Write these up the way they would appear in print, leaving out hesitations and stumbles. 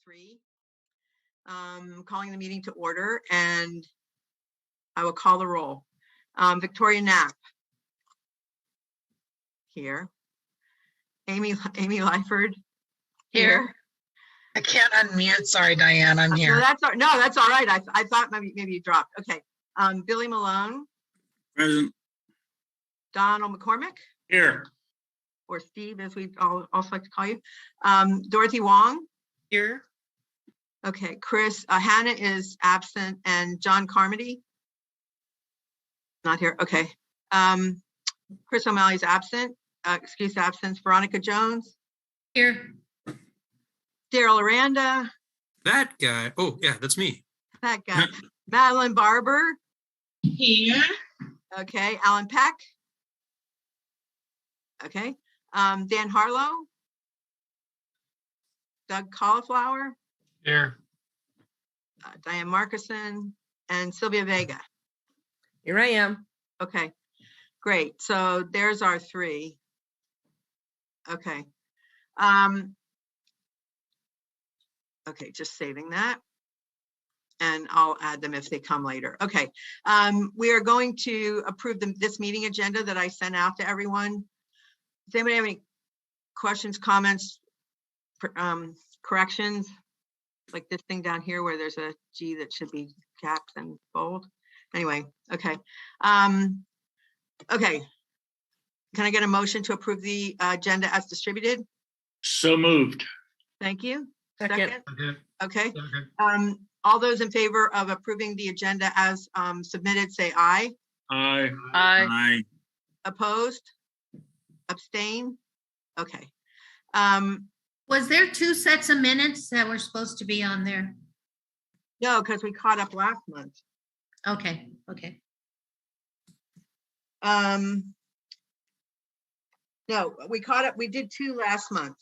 3. Calling the meeting to order, and I will call the roll. Victoria Knapp. Here. Amy Lyford. Here. I can't unmute. Sorry, Diane. I'm here. No, that's all right. I thought maybe you dropped. Okay. Billy Malone. Present. Donald McCormick. Here. Or Steve, as we also like to call you. Dorothy Wong. Here. Okay. Chris, Hannah is absent, and John Carmody. Not here. Okay. Chris O'Malley's absent. Excuse absence. Veronica Jones. Here. Daryl Aranda. That guy. Oh, yeah, that's me. That guy. Madeline Barber. Here. Okay. Alan Peck. Okay. Dan Harlow. Doug Cauliflower. Here. Diane Markison. And Sylvia Vega. Here I am. Okay. Great. So there's our 3. Okay. Okay, just saving that. And I'll add them if they come later. Okay. We are going to approve this meeting agenda that I sent out to everyone. Does anybody have any questions, comments, corrections? Like this thing down here where there's a G that should be capped and bold. Anyway, okay. Okay. Can I get a motion to approve the agenda as distributed? So moved. Thank you. Second. Okay. All those in favor of approving the agenda as submitted, say aye. Aye. Aye. Opposed? Abstain? Okay. Was there 2 sets of minutes that were supposed to be on there? No, because we caught up last month. Okay. No, we caught up. We did 2 last month.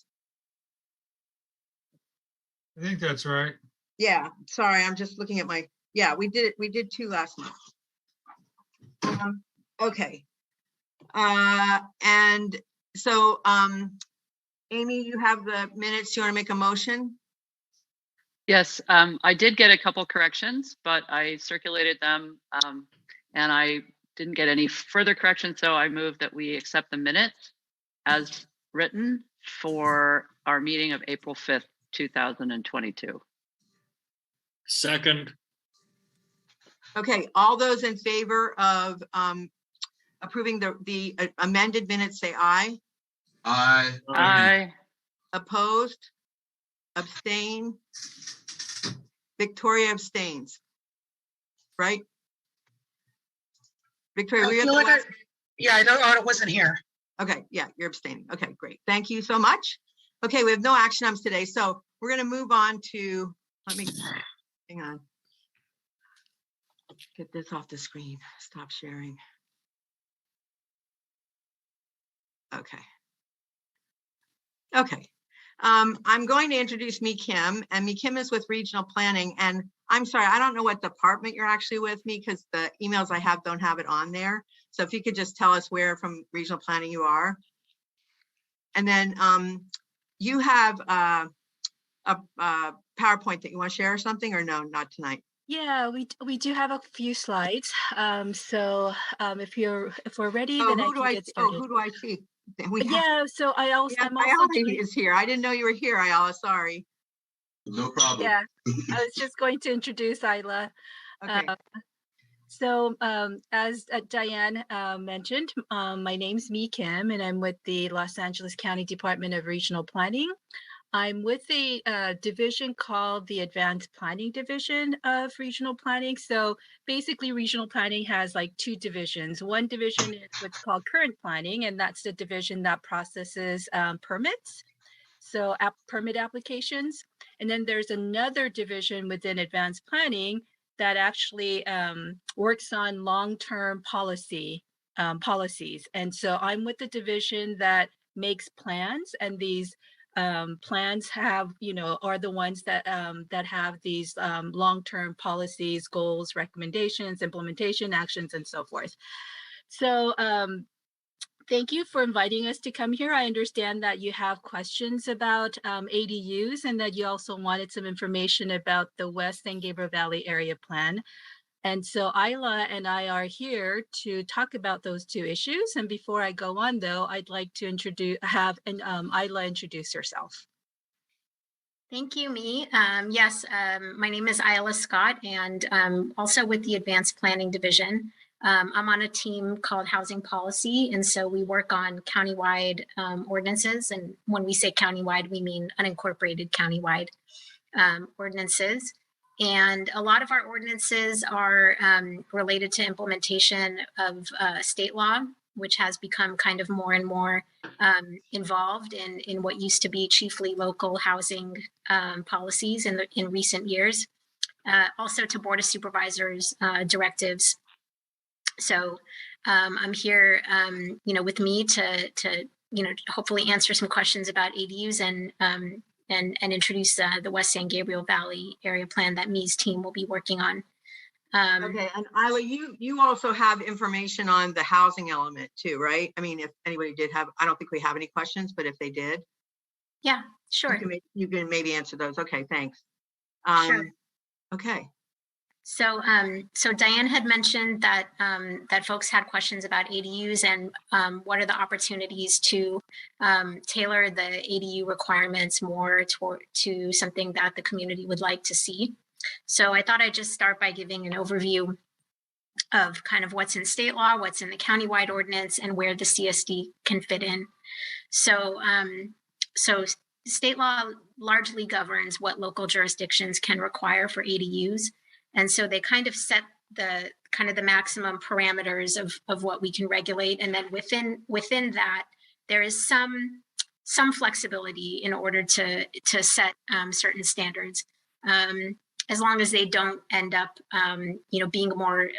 I think that's right. Yeah, sorry, I'm just looking at my, yeah, we did 2 last month. Okay. And so, Amy, you have the minutes. Do you want to make a motion? Yes, I did get a couple corrections, but I circulated them and I didn't get any further corrections. So I move that we accept the minutes as written for our meeting of April 5th, 2022. Second. Okay, all those in favor of approving the amended minutes, say aye. Aye. Aye. Opposed? Abstain? Victoria abstains. Right? Victoria, were you at the last? Yeah, I know Autumn wasn't here. Okay, yeah, you're abstaining. Okay, great. Thank you so much. Okay, we have no action items today, so we're going to move on to, hang on. Get this off the screen. Stop sharing. Okay. Okay. I'm going to introduce Mi Kim, and Mi Kim is with Regional Planning. And I'm sorry, I don't know what department you're actually with me because the emails I have don't have it on there. So if you could just tell us where from Regional Planning you are. And then you have a PowerPoint that you want to share or something, or no, not tonight? Yeah, we do have a few slides. If we're ready, then I can get started. Oh, who do I see? Yeah, so I'm also is here. I didn't know you were here, Ayala. Sorry. No problem. Yeah, I was just going to introduce Isla. Okay. As Diane mentioned, my name's Mi Kim, and I'm with the Los Angeles County Department of Regional Planning. I'm with a division called the Advanced Planning Division of Regional Planning. So basically, regional planning has like 2 divisions. One division is what's called current planning, and that's the division that processes permits, so permit applications. And then there's another division within advanced planning that actually works on long-term policies. And so I'm with the division that makes plans, and these plans have, are the ones that that have these long-term policies, goals, recommendations, implementation actions, and so forth. So thank you for inviting us to come here. I understand that you have questions about ADUs and that you also wanted some information about the West San Gabriel Valley Area Plan. And so Isla and I are here to talk about those two issues. And before I go on, though, I'd like to have Isla introduce herself. Thank you, Me. Yes, my name is Isla Scott, and also with the Advanced Planning Division. I'm on a team called Housing Policy, and so we work on countywide ordinances. And when we say countywide, we mean unincorporated countywide ordinances. And a lot of our ordinances are related to implementation of state law, which has become kind of more and more involved in what used to be chiefly local housing policies in recent years. Also to Board of Supervisors directives. So I'm here, with me to hopefully answer some questions about ADUs and introduce the West San Gabriel Valley Area Plan that Me's team will be working on. Okay, and Isla, you also have information on the housing element too, right? I mean, if anybody did have, I don't think we have any questions, but if they did. Yeah, sure. You can maybe answer those. Okay, thanks. Sure. Okay. So, so Diane had mentioned that that folks had questions about ADUs and what are the opportunities to tailor the ADU requirements more to something that the community would like to see. So I thought I'd just start by giving an overview of kind of what's in state law, what's in the countywide ordinance, and where the CSD can fit in. So, so state law largely governs what local jurisdictions can require for ADUs. And so they kind of set the maximum parameters of what we can regulate. And then within that, there is some flexibility in order to set certain standards, as long as they don't end up, being more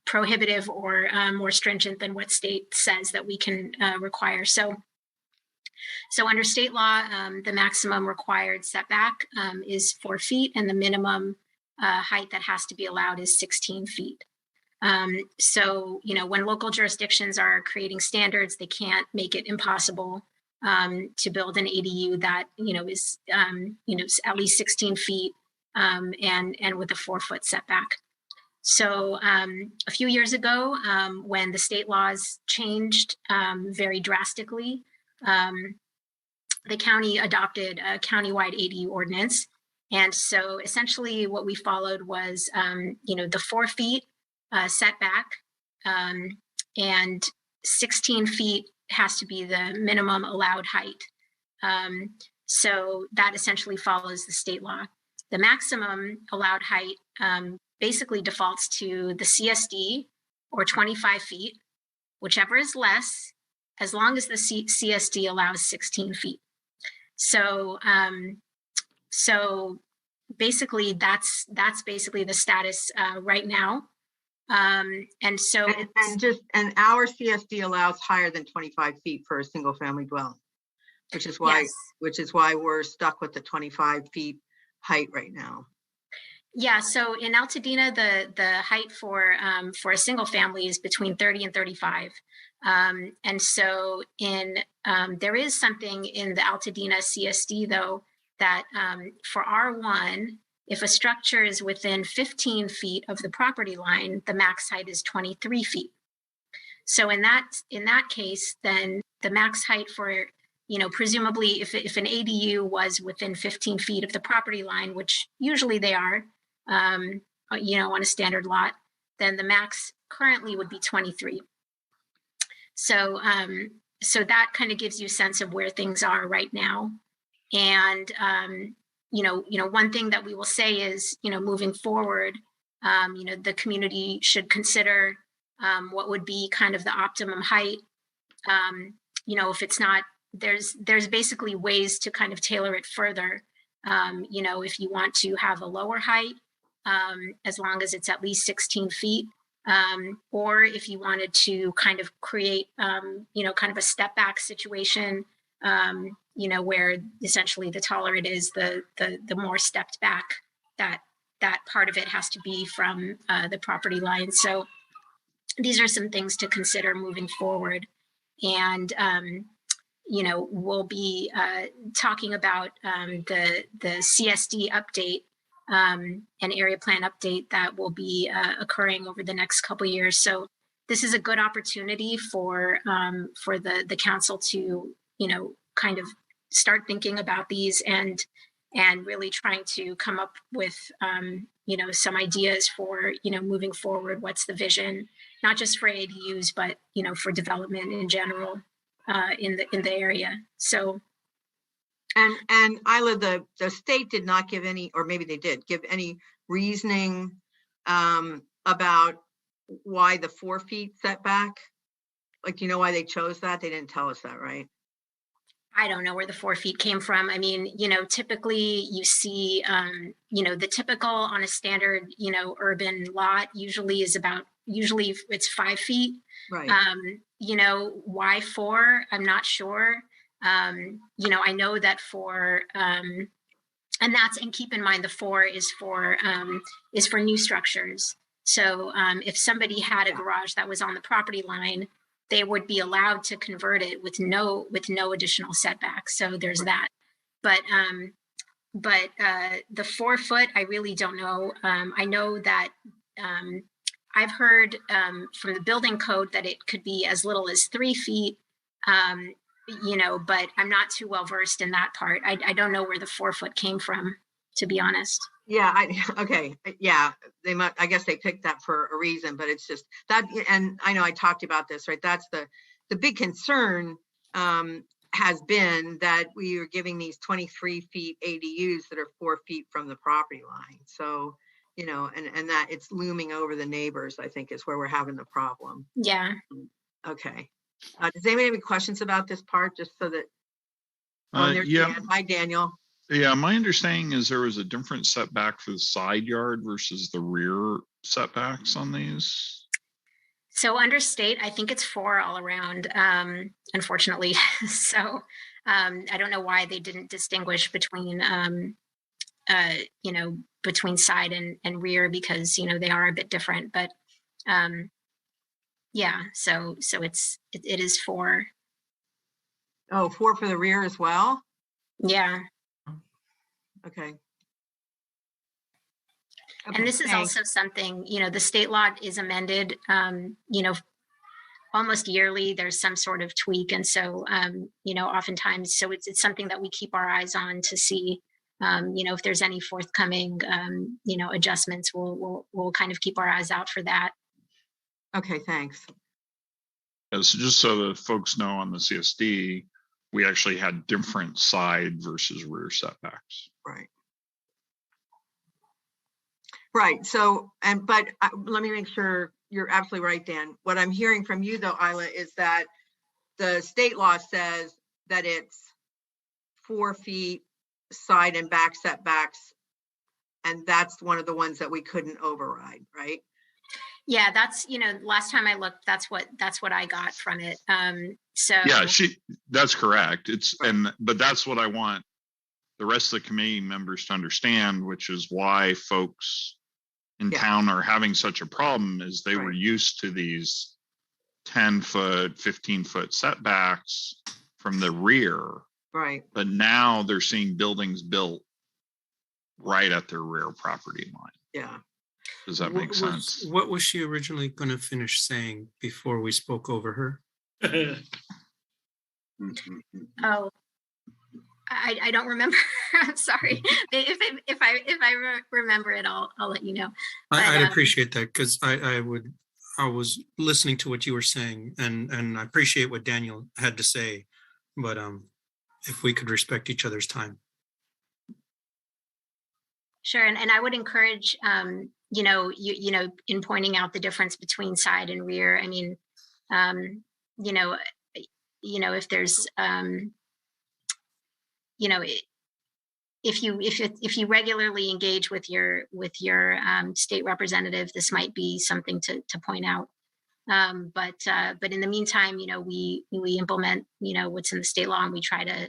prohibitive or more stringent than what state says that we can require. So under state law, the maximum required setback is 4 feet, and the minimum height that has to be allowed is 16 feet. So, when local jurisdictions are creating standards, they can't make it impossible to build an ADU that, is, at least 16 feet and with a 4-foot setback. So a few years ago, when the state laws changed very drastically, the county adopted a countywide ADU ordinance. And so essentially what we followed was, the 4 feet setback and 16 feet has to be the minimum allowed height. So that essentially follows the state law. The maximum allowed height basically defaults to the CSD or 25 feet, whichever is less, as long as the CSD allows 16 feet. So, so basically that's basically the status right now. And so and our CSD allows higher than 25 feet for a single family dwelling, which is why we're stuck with the 25 feet height right now. Yeah, so in Altadena, the height for a single family is between 30 and 35. And so there is something in the Altadena CSD, though, that for R1, if a structure is within 15 feet of the property line, the max height is 23 feet. So in that case, then the max height for, presumably if an ADU was within 15 feet of the property line, which usually they are, on a standard lot, then the max currently would be 23. So, so that kind of gives you a sense of where things are right now. And, one thing that we will say is, moving forward, the community should consider what would be kind of the optimum height. If it's not, there's basically ways to kind of tailor it further. If you want to have a lower height, as long as it's at least 16 feet, or if you wanted to kind of create, kind of a step back situation, where essentially the taller it is, the more stepped back that part of it has to be from the property line. So these are some things to consider moving forward. And, we'll be talking about the CSD update and area plan update that will be occurring over the next couple of years. So this is a good opportunity for the council to, kind of start thinking about these and really trying to come up with, some ideas for, moving forward. What's the vision, not just for ADUs, but, for development in general in the area. So. And Isla, the state did not give any, or maybe they did give any reasoning about why the 4 feet setback. Like, why they chose that? They didn't tell us that, right? I don't know where the 4 feet came from. I mean, typically you see, the typical on a standard, urban lot usually it's 5 feet. Right. Why 4? I'm not sure. I know that for, and keep in mind the 4 is for new structures. So if somebody had a garage that was on the property line, they would be allowed to convert it with no additional setbacks. So there's that. But the 4 foot, I really don't know. I know that I've heard from the building code that it could be as little as 3 feet, but I'm not too well versed in that part. I don't know where the 4 foot came from, to be honest. Yeah. Okay. Yeah. They might, I guess they picked that for a reason, but it's just that, and I know I talked about this, right? That's the big concern has been that we are giving these 23 feet ADUs that are 4 feet from the property line. So, and that it's looming over the neighbors, I think is where we're having the problem. Yeah. Okay. Does anybody have any questions about this part, just so that? Yeah. Dan. Hi, Daniel. Yeah, my understanding is there was a different setback for the side yard versus the rear setbacks on these. So under state, I think it's 4 all around, unfortunately. So I don't know why they didn't distinguish between, between side and rear, because, they are a bit different. But yeah, so it is 4. Oh, 4 for the rear as well? Yeah. Okay. And this is also something, the state law is amended, almost yearly. There's some sort of tweak. And so, oftentimes, so it's something that we keep our eyes on to see, if there's any forthcoming, adjustments, we'll kind of keep our eyes out for that. Okay, thanks. So just so that folks know, on the CSD, we actually had different side versus rear setbacks. Right. Right. So, but let me make sure you're absolutely right, Dan. What I'm hearing from you though, Isla, is that the state law says that it's 4 feet side and back setbacks. And that's one of the ones that we couldn't override, right? Yeah, that's, last time I looked, that's what I got from it. So yeah, that's correct. But that's what I want the rest of the committee members to understand, which is why folks in town are having such a problem, is they were used to these 10-foot, 15-foot setbacks from the rear. Right. But now they're seeing buildings built right at their rear property line. Yeah. Does that make sense? What was she originally going to finish saying before we spoke over her? Oh, I don't remember. I'm sorry. If I remember it, I'll let you know. I'd appreciate that, because I was listening to what you were saying, and I appreciate what Daniel had to say, but if we could respect each other's time. Sure, and I would encourage, in pointing out the difference between side and rear. I mean, if there's, if you regularly engage with your state representative, this might be something to point out. But in the meantime, we implement, what's in the state law, and we try to,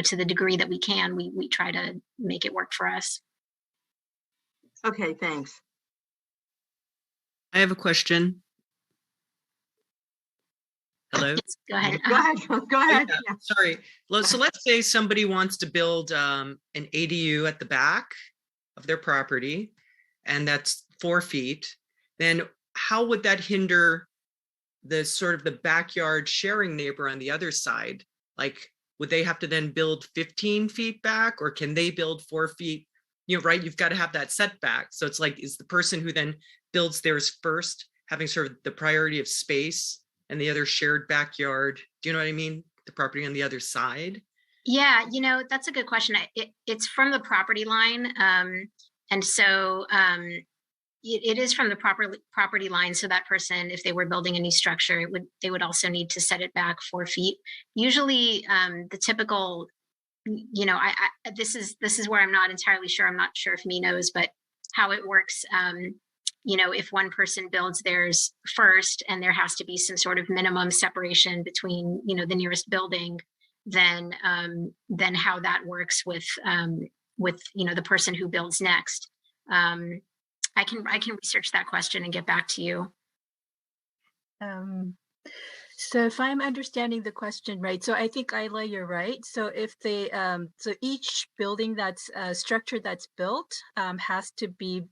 to the degree that we can, we try to make it work for us. Okay, thanks. I have a question. Hello. Go ahead. Go ahead, go ahead. Yeah, Yeah. sorry. So let's say somebody wants to build an ADU at the back of their property, and that's 4 feet. Then how would that hinder the sort of the backyard sharing neighbor on the other side? Like, would they have to then build 15 feet back, or can they build 4 feet? You know, right? You've got to have that setback. So it's like, is the person who then builds theirs first having sort of the priority of space and the other shared backyard? Do you know what I mean? The property on the other side? Yeah, that's a good question. It's from the property line. And so it is from the property line. So that person, if they were building a new structure, they would also need to set it back 4 feet. Usually the typical, this is where I'm not entirely sure. I'm not sure if me knows, but how it works, if one person builds theirs first and there has to be some sort of minimum separation between, the nearest building, then how that works with the person who builds next. I can research that question and get back to you. So if I'm understanding the question right, so I think Isla, you're right. So if they, so each building that's structure that's built has to be,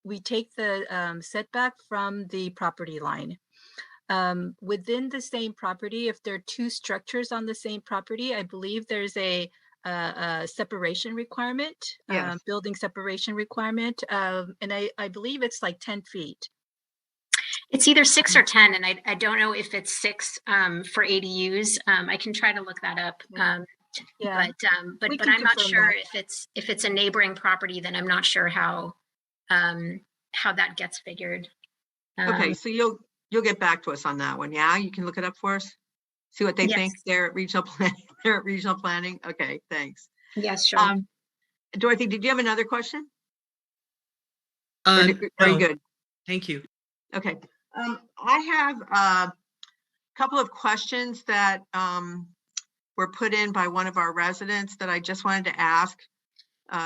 we take the setback from the property line. Within the same property, if there are 2 structures on the same property, I believe there's a separation requirement, Yes. building separation requirement, and I believe it's like 10 feet. It's either 6 or 10, and I don't know if it's 6 for ADUs. I can try to look that up. Yeah. But We can I'm not confirm sure that. if it's a neighboring property, then I'm not sure how that gets figured. Okay, so you'll get back to us on that one. Yeah, you can look it up for us. See what they Yes. think. They're at regional planning. They're at regional planning. Okay, thanks. Yes, sure. Dorothy, did you have another question? Are you good? Thank you. Okay. I have a couple of questions that were put in by one of our residents that I just wanted to ask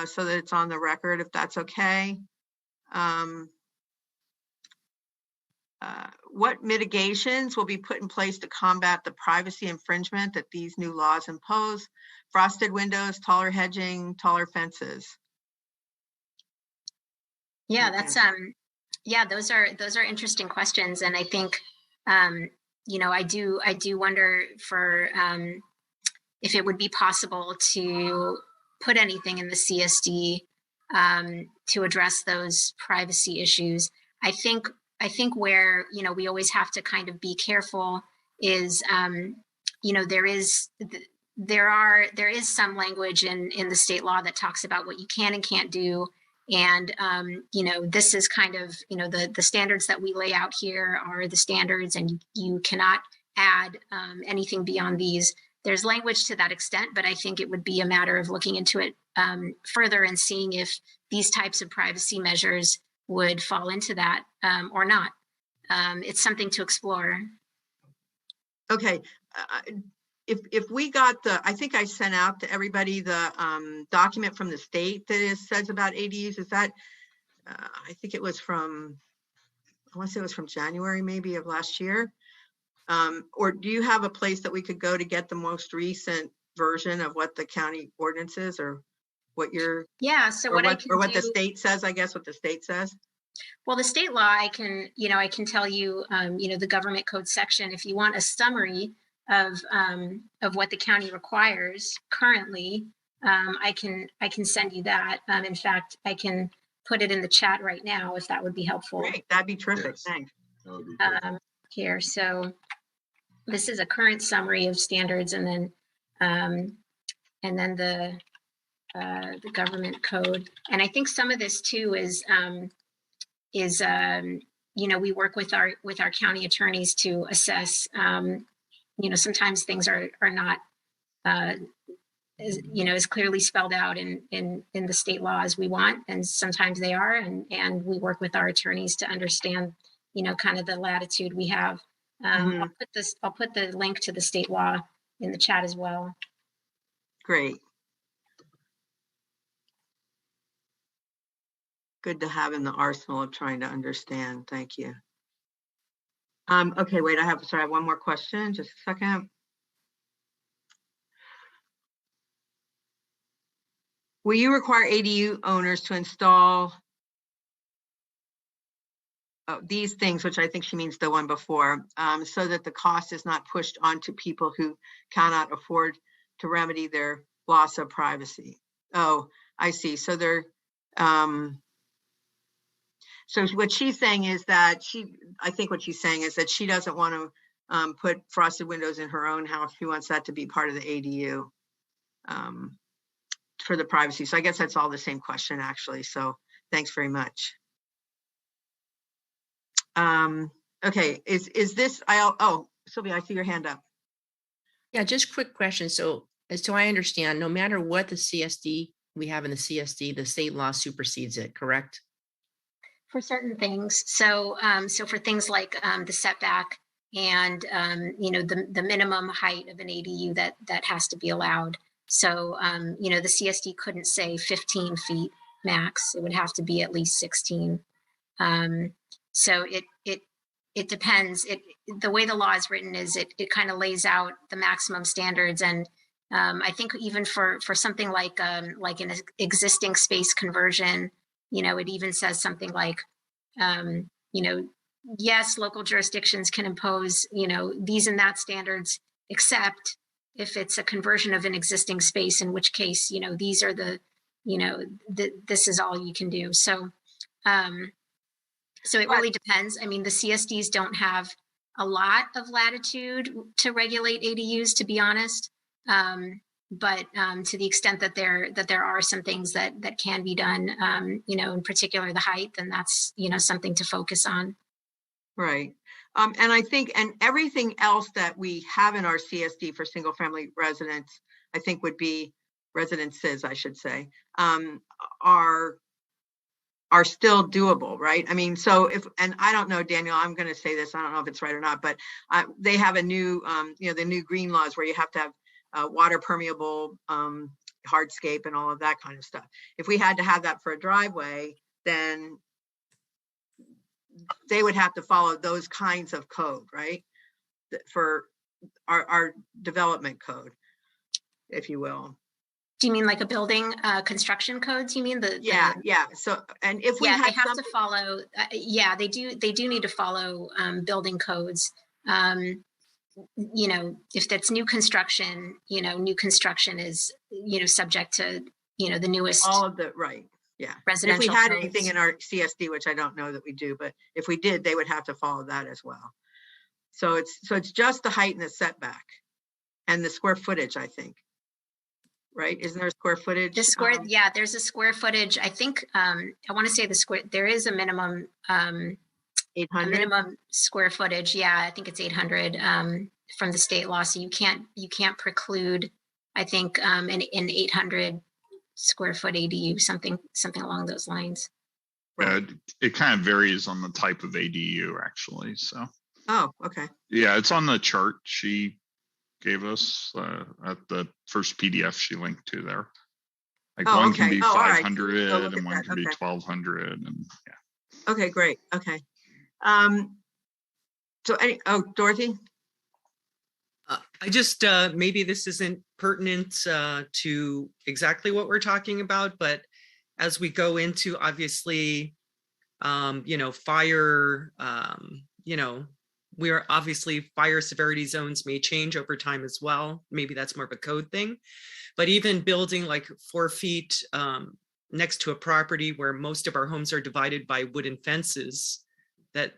so that it's on the record, if that's okay. What mitigations will be put in place to combat the privacy infringement that these new laws impose? Frosted windows, taller hedging, taller fences. Yeah, Okay. that's those are interesting questions, and I think I do wonder for if it would be possible to put anything in the CSD to address those privacy issues. I think where we always have to kind of be careful is there is some language in the state law that talks about what you can and can't do. And, this is kind of, the standards that we lay out here are the standards, and you cannot add anything beyond these. There's language to that extent, but I think it would be a matter of looking into it further and seeing if these types of privacy measures would fall into that or not. It's something to explore. Okay. If we got I think I sent out to everybody the document from the state that says about ADUs. Is that, I think it was from, I want to say it was from January maybe of last year. Or do you have a place that we could go to get the most recent version of what the county ordinance is, or what you're, So or what do, the state says, I guess what the state says? Well, the state law, I can tell you, the government code section, if you want a summary of what the county requires currently, I can send you that. In fact, I can put it in the chat right now if that would be helpful. Great, that'd be terrific. Yes. Thanks. That would be perfect. Here, so this is a current summary of standards, and then the government code. And I think some of this too is we work with our county attorneys to assess. Sometimes things are not as clearly spelled out in the state law as we want, and sometimes they are, and we work with our attorneys to understand kind of the latitude we have. I'll put the link to the state law in the chat as well. Great. Good to have in the arsenal of trying to understand. Thank you. Okay, wait, I have one more question, just a second. Will you require ADU owners to install these things, which I think she means the one before, so that the cost is not pushed onto people who cannot afford to remedy their loss of privacy? Oh, I see. So they're, so what she's saying is that I think what she's saying is that she doesn't want to put frosted windows in her own house. She wants that to be part of the ADU for the privacy. So I guess that's all the same question, actually. So thanks very much. Okay, is this, oh, Sylvia, I see your hand up. Yeah, just quick question. So as I understand, no matter what the CSD we have in the CSD, the state law supersedes it, correct? For certain things. So, so for things like the setback and, you know, the minimum height of an ADU that has to be allowed. So, you know, the CSD couldn't say 15 feet max. It would have to be at least 16. So it depends. The way the law is written is it kind of lays out the maximum standards. And I think even for something like an existing space conversion, you know, it even says something like, you know, yes, local jurisdictions can impose, you know, these and that standards, except if it's a conversion of an existing space, in which case, you know, these are the, you know, this is all you can do. So, so it really depends. I mean, the CSDs don't have a lot of latitude to regulate ADUs, to be honest. But to the extent that there are some things that can be done, you know, in particular the height, then that's, you know, something to focus on. Right. And I think, and everything else that we have in our CSD for single family residents, I think would be residences, I should say, are still doable, right? I mean, so if, and I don't know, Daniel, I'm going to say this, I don't know if it's right or not, but they have a new, you know, the new green laws where you have to have water permeable hardscape and all of that kind of stuff. If we had to have that for a driveway, then they would have to follow those kinds of code, right? For our development code, if you will. Do you mean like a building construction codes? You mean yeah. So, and if we they had have to follow, yeah, they do need to follow building codes. You know, if that's new construction, you know, new construction is, you know, subject to, you know, the newest. All of the, right. Yeah. Residential if we had codes. anything in our CSD, which I don't know that we do, but if we did, they would have to follow that as well. So it's just the height and the setback and the square footage, I think. Right? Isn't there a square footage? The square, yeah, there's a square footage. I think I want to say the square, there is a minimum 800 a minimum square footage. Yeah, I think it's 800 from the state law. So you can't preclude, I think, an 800 square foot ADU, something along those lines. Right. It kind of varies on the type of ADU, actually. So. Oh, okay. Yeah, it's on the chart she gave us at the first PDF she linked to there. Like one can be 500 right. And one can be 1200, and yeah. Okay, great. Okay. So Dorothy? I just, maybe this isn't pertinent to exactly what we're talking about, but as we go into, obviously, you know, fire, you know, we are obviously fire severity zones may change over time as well. Maybe that's more of a code thing, but even building like 4 feet next to a property where most of our homes are divided by wooden fences, that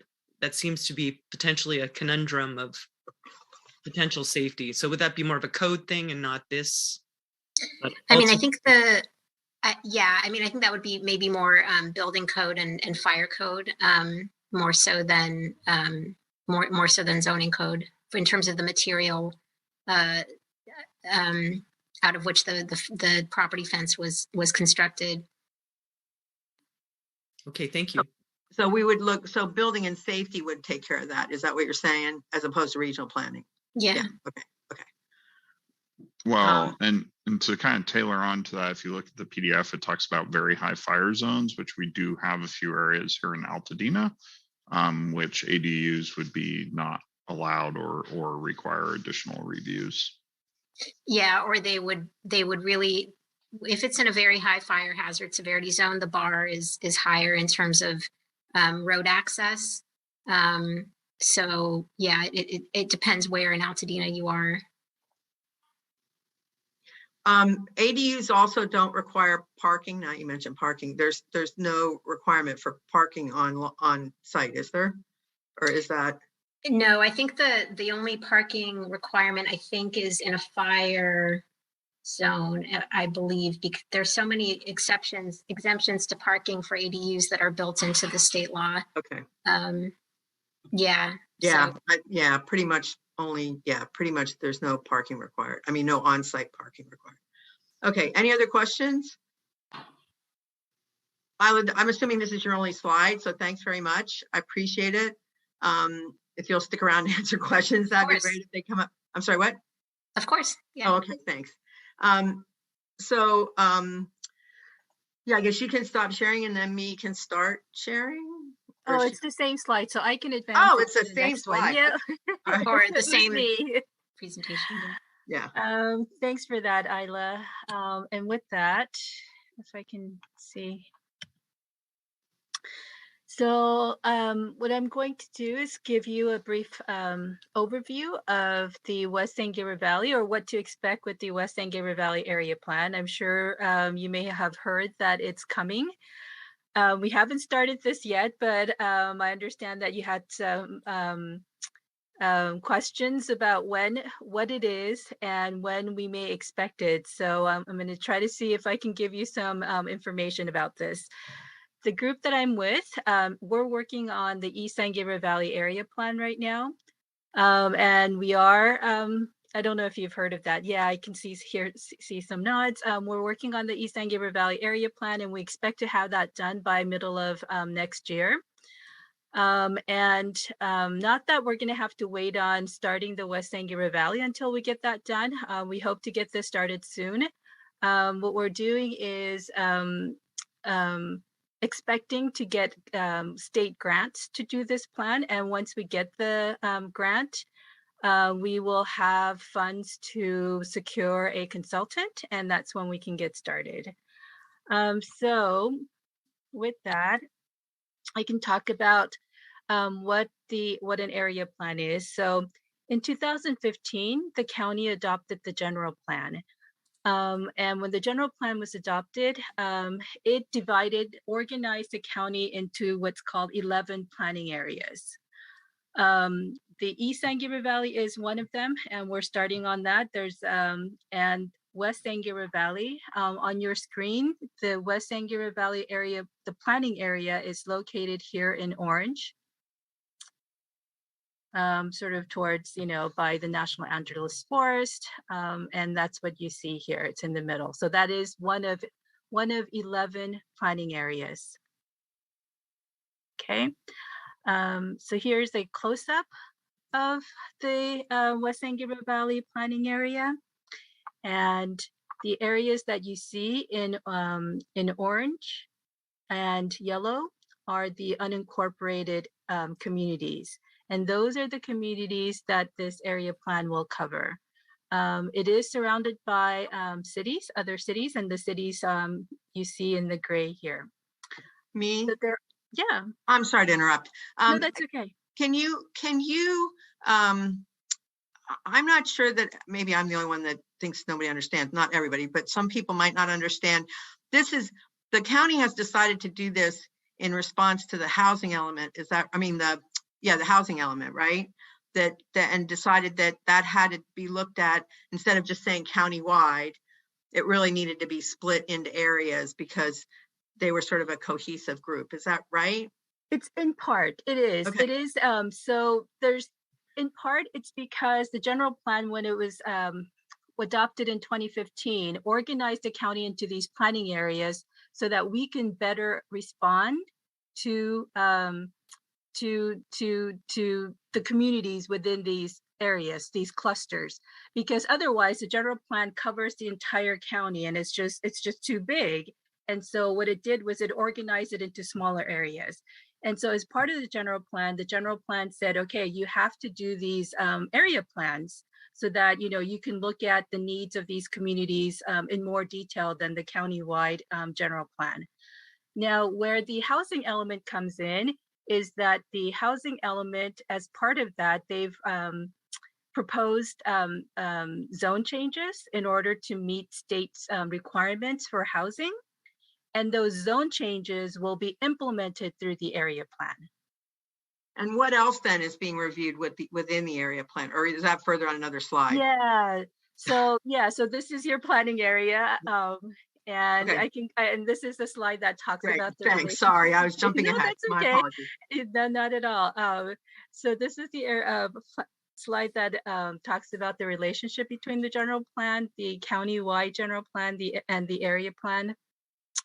seems to be potentially a conundrum of potential safety. So would that be more of a code thing and not this? I mean, I think yeah, I mean, I think that would be maybe more building code and fire code, more so than more so than zoning code in terms of the material out of which the property fence was constructed. Okay, thank you. So we would look, so building and safety would take care of that. Is that what you're saying, as opposed to regional planning? Yeah. Okay. Well, and to kind of tailor on to that, if you look at the PDF, it talks about very high fire zones, which we do have a few areas here in Altadena. which ADUs would be not allowed or require additional reviews. Yeah, or they would really, if it's in a very high fire hazard severity zone, the bar is higher in terms of road access. So yeah, it depends where in Altadena you are. ADUs also don't require parking. Now you mentioned parking. There's no requirement for parking on site, is there? Or is that? No, I think the only parking requirement I think is in a fire zone, I believe, because there's so many exemptions to parking for ADUs that are built into the state law. Okay. Yeah. Yeah. So, Yeah. Pretty much only. Yeah. Pretty much. There's no parking required. I mean, no on-site parking required. Okay. Any other questions? I'm assuming this is your only slide, so thanks very much. I appreciate it. If you'll stick around and answer questions, that'd be great if they come up. I'm sorry, what? Of course. Yeah. Oh, okay. Thanks. Yeah, I guess you can stop sharing and then me can start sharing. Oh, it's the same slide, so I can advance. Oh, it it's the to same next one. slide. Yeah. Or the It was same me. presentation. Yeah. Thanks for that, Isla. And with that, if I can see. So what I'm going to do is give you a brief overview of the West San Gabriel Valley, or what to expect with the West San Gabriel Valley Area Plan. I'm sure you may have heard that it's coming. We haven't started this yet, but I understand that you had some questions about what it is and when we may expect it. So I'm going to try to see if I can give you some information about this. The group that I'm with, we're working on the East San Gabriel Valley Area Plan right now. And we are, I don't know if you've heard of that. Yeah, I can see some nods. We're working on the East San Gabriel Valley Area Plan, and we expect to have that done by middle of next year. Not that we're going to have to wait on starting the West San Gabriel Valley until we get that done. We hope to get this started soon. What we're doing is expecting to get state grants to do this plan. And once we get the grant, we will have funds to secure a consultant, and that's when we can get started. So with that, I can talk about what an area plan is. So in 2015, the county adopted the general plan. And when the general plan was adopted, it organized the county into what's called 11 planning areas. The East San Gabriel Valley is one of them, and we're starting on that. There's and West San Gabriel Valley on your screen. The West San Gabriel Valley area, the planning area, is located here in orange. Sort of towards, by the National Angeles Forest. And that's what you see here. It's in the middle. So that is one of 11 planning areas. Okay. So here's a close-up of the West San Gabriel Valley planning area. And the areas that you see in orange and yellow are the unincorporated communities. And those are the communities that this area plan will cover. It is surrounded by cities, other cities, and the cities you see in the gray here. Me? So yeah. I'm sorry to interrupt. No, that's okay. Can you, I'm not sure that maybe I'm the only one that thinks nobody understands, not everybody, but some people might not understand. The county has decided to do this in response to the housing element. Is that, the housing element, right? And decided that had to be looked at instead of just saying countywide. It really needed to be split into areas because they were sort of a cohesive group. Is that right? It's in part, it is. Okay. It is. So there's, in part, it's because the general plan, when it was adopted in 2015, organized the county into these planning areas so that we can better respond to the communities within these areas, these clusters, because otherwise the general plan covers the entire county and it's just too big. And so what it did was it organized it into smaller areas. And so as part of the general plan said, okay, you have to do these area plans so that, you can look at the needs of these communities in more detail than the countywide general plan. Now, where the housing element comes in is that the housing element, as part of that, they've proposed zone changes in order to meet state's requirements for housing. And those zone changes will be implemented through the area plan. And what else then is being reviewed within the area plan, or is that further on another slide? Yeah. So this is your planning area. And Okay. and this is the slide that talks Great. about the Thanks. Sorry, I was jumping No, ahead. that's My okay. apologies. No, not at all. So this is the slide that talks about the relationship between the general plan, the countywide general plan, and the area plan.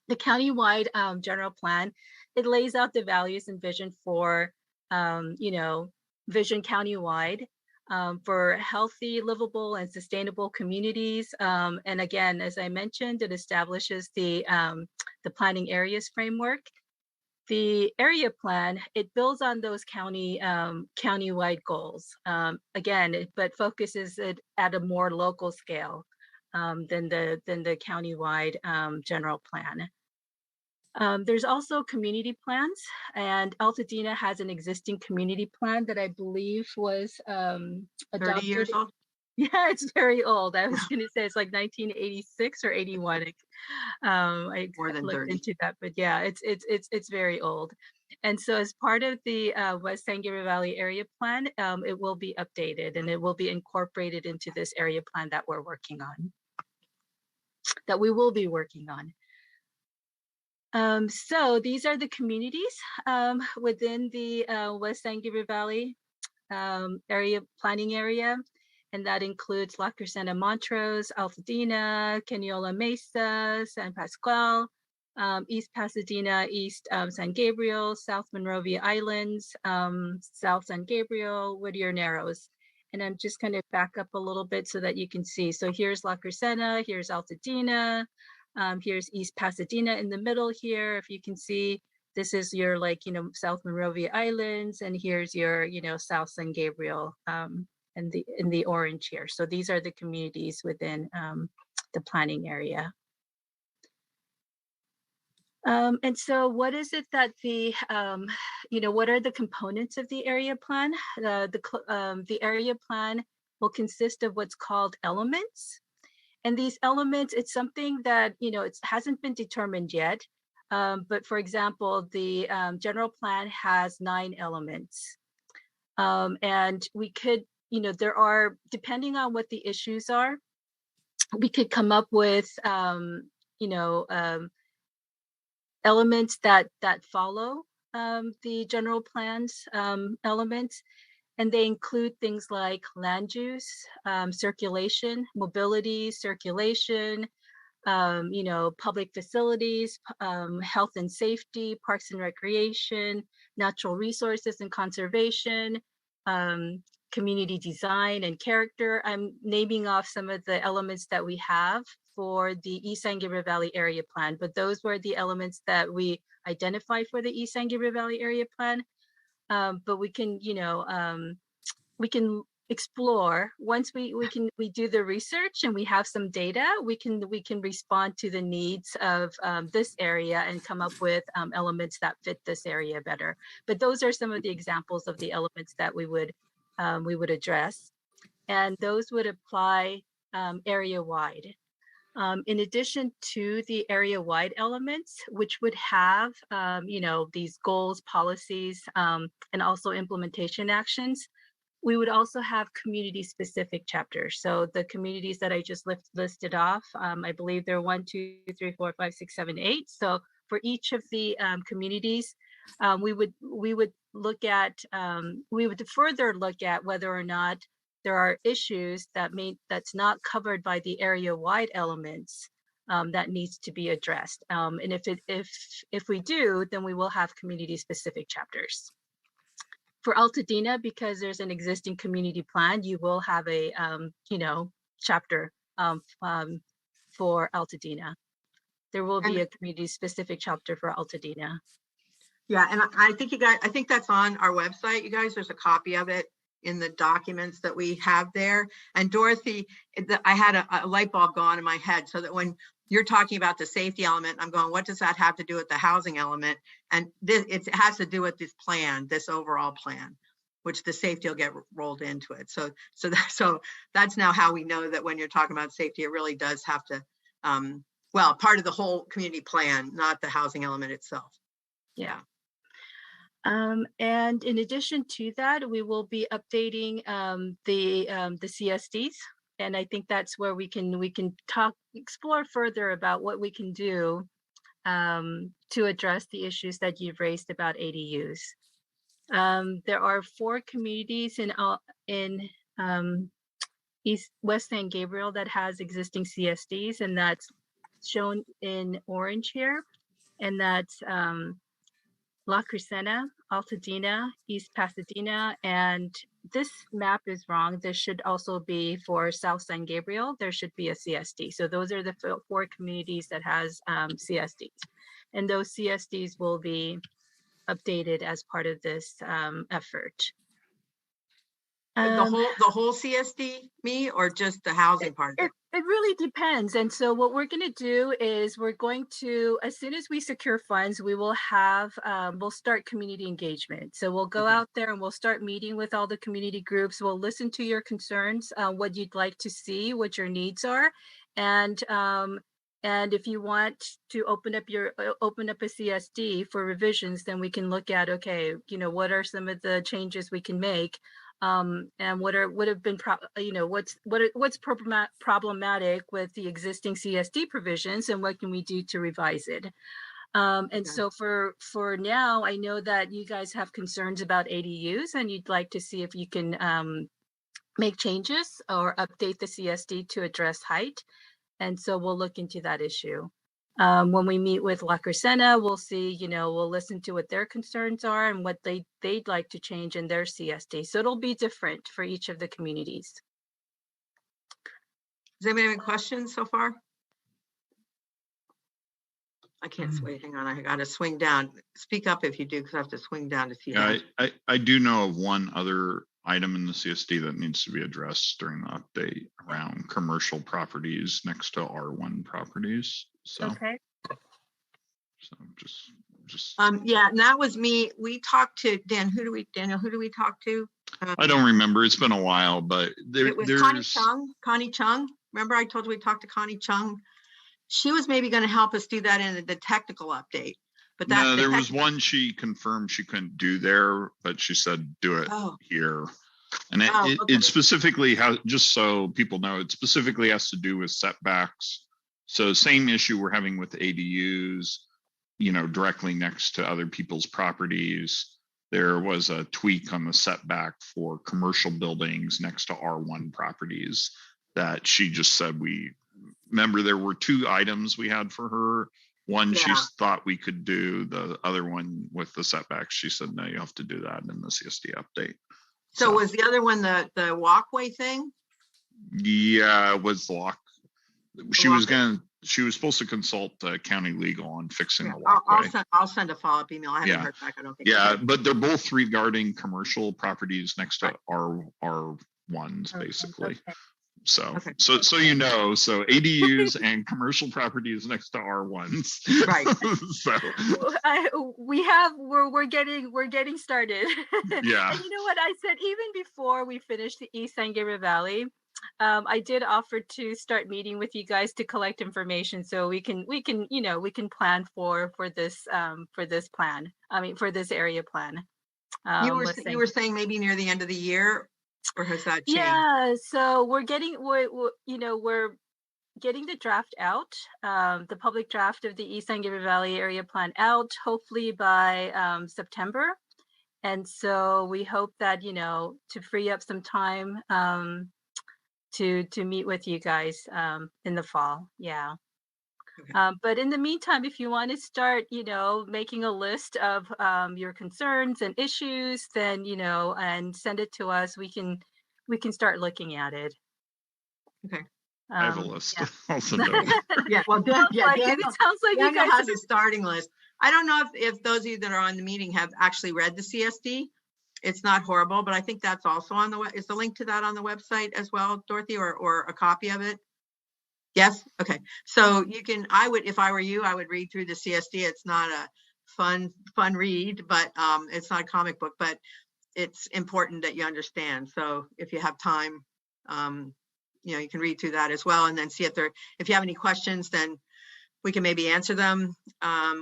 The countywide general plan, it lays out the values and vision for, vision countywide for healthy, livable, and sustainable communities. And again, as I mentioned, it establishes the planning areas framework. The area plan, it builds on those countywide goals. But focuses it at a more local scale than the countywide general plan. There's also community plans, and Altadena has an existing community plan that I believe was 30 adopted. years old? Yeah, it's very old. I was going to say it's like 1986 or 81. I More than looked 30. into that, but yeah, it's very old. And so as part of the West San Gabriel Valley area plan, it will be updated and it will be incorporated into this area plan that we will be working on. So these are the communities within the West San Gabriel Valley area planning area, and that includes La Crescenta Montrose, Altadena, Canyola Mesa, San Pascual, East Pasadena, East San Gabriel, South Monrovia Islands, South San Gabriel, Whittier Narrows. And I'm just going to back up a little bit so that you can see. So here's La Crescenta, here's Altadena. Here's East Pasadena in the middle here. If you can see, this is your South Monrovia Islands, and here's your South San Gabriel in the orange here. So these are the communities within the planning area. And so what is it that what are the components of the area plan? The area plan will consist of what's called elements. And these elements, it's something that, it hasn't been determined yet. But for example, the general plan has 9 elements. And we could, there are, depending on what the issues are, we could come up with, elements that follow the general plan's elements. And they include things like land use, circulation, mobility, circulation, public facilities, health and safety, parks and recreation, natural resources and conservation, community design and character. I'm naming off some of the elements that we have for the East San Gabriel Valley area plan, but those were the elements that we identified for the East San Gabriel Valley area plan. But we can, we can explore once we do the research and we have some data. We can respond to the needs of this area and come up with elements that fit this area better. But those are some of the examples of the elements that we would address, and those would apply area wide. In addition to the area-wide elements, which would have, these goals, policies, and also implementation actions, we would also have community-specific chapters. So the communities that I just listed off, I believe there are 1, 2, 3, 4, 5, 6, 7, 8. So for each of the communities, we would further look at whether or not there are issues that's not covered by the area-wide elements that needs to be addressed. And if we do, then we will have community-specific chapters. For Altadena, because there's an existing community plan, you will have a chapter for Altadena. There will be a community-specific chapter for Altadena. Yeah, and I think you guys, I think that's on our website, you guys. There's a copy of it in the documents that we have there. And Dorothy, I had a light bulb go on in my head, so that when you're talking about the safety element, I'm going, what does that have to do with the housing element? And this, it has to do with this plan, this overall plan, which the safety will get rolled into it. So that's now how we know that when you're talking about safety, it really does have to, well, part of the whole community plan, not the housing element itself. Yeah. And in addition to that, we will be updating the CSDs. And I think that's where we can explore further about what we can do to address the issues that you've raised about ADUs. There are 4 communities in West San Gabriel that has existing CSDs, and that's shown in orange here. And that's La Crescenta, Altadena, East Pasadena, and this map is wrong. This should also be for South San Gabriel. There should be a CSD. So those are the 4 communities that has CSDs. And those CSDs will be updated as part of this effort. The whole CSD, or just the housing part of it? It really depends. And so what we're going to do is we're going to, as soon as we secure funds, we will have, we'll start community engagement. So we'll go out there and we'll start meeting with all the community groups. We'll listen to your concerns, what you'd like to see, what your needs are. And if you want to open up a CSD for revisions, then we can look at, okay, what are some of the changes we can make? And what have been, what's problematic with the existing CSD provisions, and what can we do to revise it? And so for now, I know that you guys have concerns about ADUs, and you'd like to see if you can make changes or update the CSD to address height. And so we'll look into that issue. When we meet with La Crescenta, we'll see, we'll listen to what their concerns are and what they'd like to change in their CSD. So it'll be different for each of the communities. Does anybody have any questions so far? I can't wait. Hang on. I got to swing down. Speak up if you do, because I have to swing down to see. Yeah, I do know of one other item in the CSD that needs to be addressed during the update around commercial properties next to R1 properties. So, okay. So just. Yeah, and that was me. We talked to Daniel. Who do we talk to? I don't remember. It's been a while, but it was Connie Chung. Remember, I told you we talked to Connie Chung. She was maybe going to help us do that in the technical update. But no, there was one she confirmed she couldn't do there, but she said do it here. And it specifically has, just so people know, it specifically has to do with setbacks. So same issue we're having with ADUs, directly next to other people's properties. There was a tweak on the setback for commercial buildings next to R1 properties that she just said remember there were 2 items we had for her. One, she thought we could do. The other one with the setbacks, she said, no, you have to do that in the CSD update. So was the other one the walkway thing? Yeah, it was the walk. She was supposed to consult county legal on fixing the walkway. I'll send a follow-up email. I haven't heard back, I don't think. Yeah, but they're both regarding commercial properties next to R1s, basically. Okay. So so ADUs and commercial properties next to R1s. Right. So we're getting started. Yeah. And you know what I said, even before we finished the East San Gabriel Valley, I did offer to start meeting with you guys to collect information so we can plan for this plan. I mean, for this area plan. You were saying maybe near the end of the year. Or has that changed? Yeah, so we're getting the draft out, the public draft of the East San Gabriel Valley area plan out, hopefully by September. And so we hope that, to free up some time to meet with you guys in the fall. Yeah. Okay. But in the meantime, if you want to start, making a list of your concerns and issues, then, and send it to us, we can start looking at it. Okay. I have a list. Yeah. Yeah, well, it sounds like you guys has a starting list. I don't know if those of you that are on the meeting have actually read the CSD. It's not horrible, but I think that's also on the web. Is the link to that on the website as well, Dorothy, or a copy of it? Yes. Okay. So you can, if I were you, I would read through the CSD. It's not a fun read, but it's not a comic book, but it's important that you understand. So if you have time, you can read through that as well, and then see if you have any questions, then we can maybe answer them,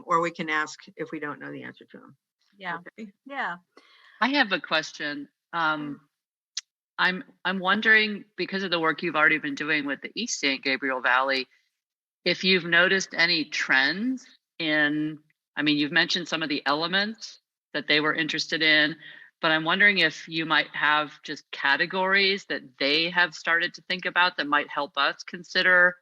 or we can ask if we don't know the answer to them. Yeah. Okay. Yeah. I have a question. I'm wondering, because of the work you've already been doing with the East St. Gabriel Valley, if you've noticed any trends in, you've mentioned some of the elements that they were interested in, but I'm wondering if you might have just categories that they have started to think about that might help us consider,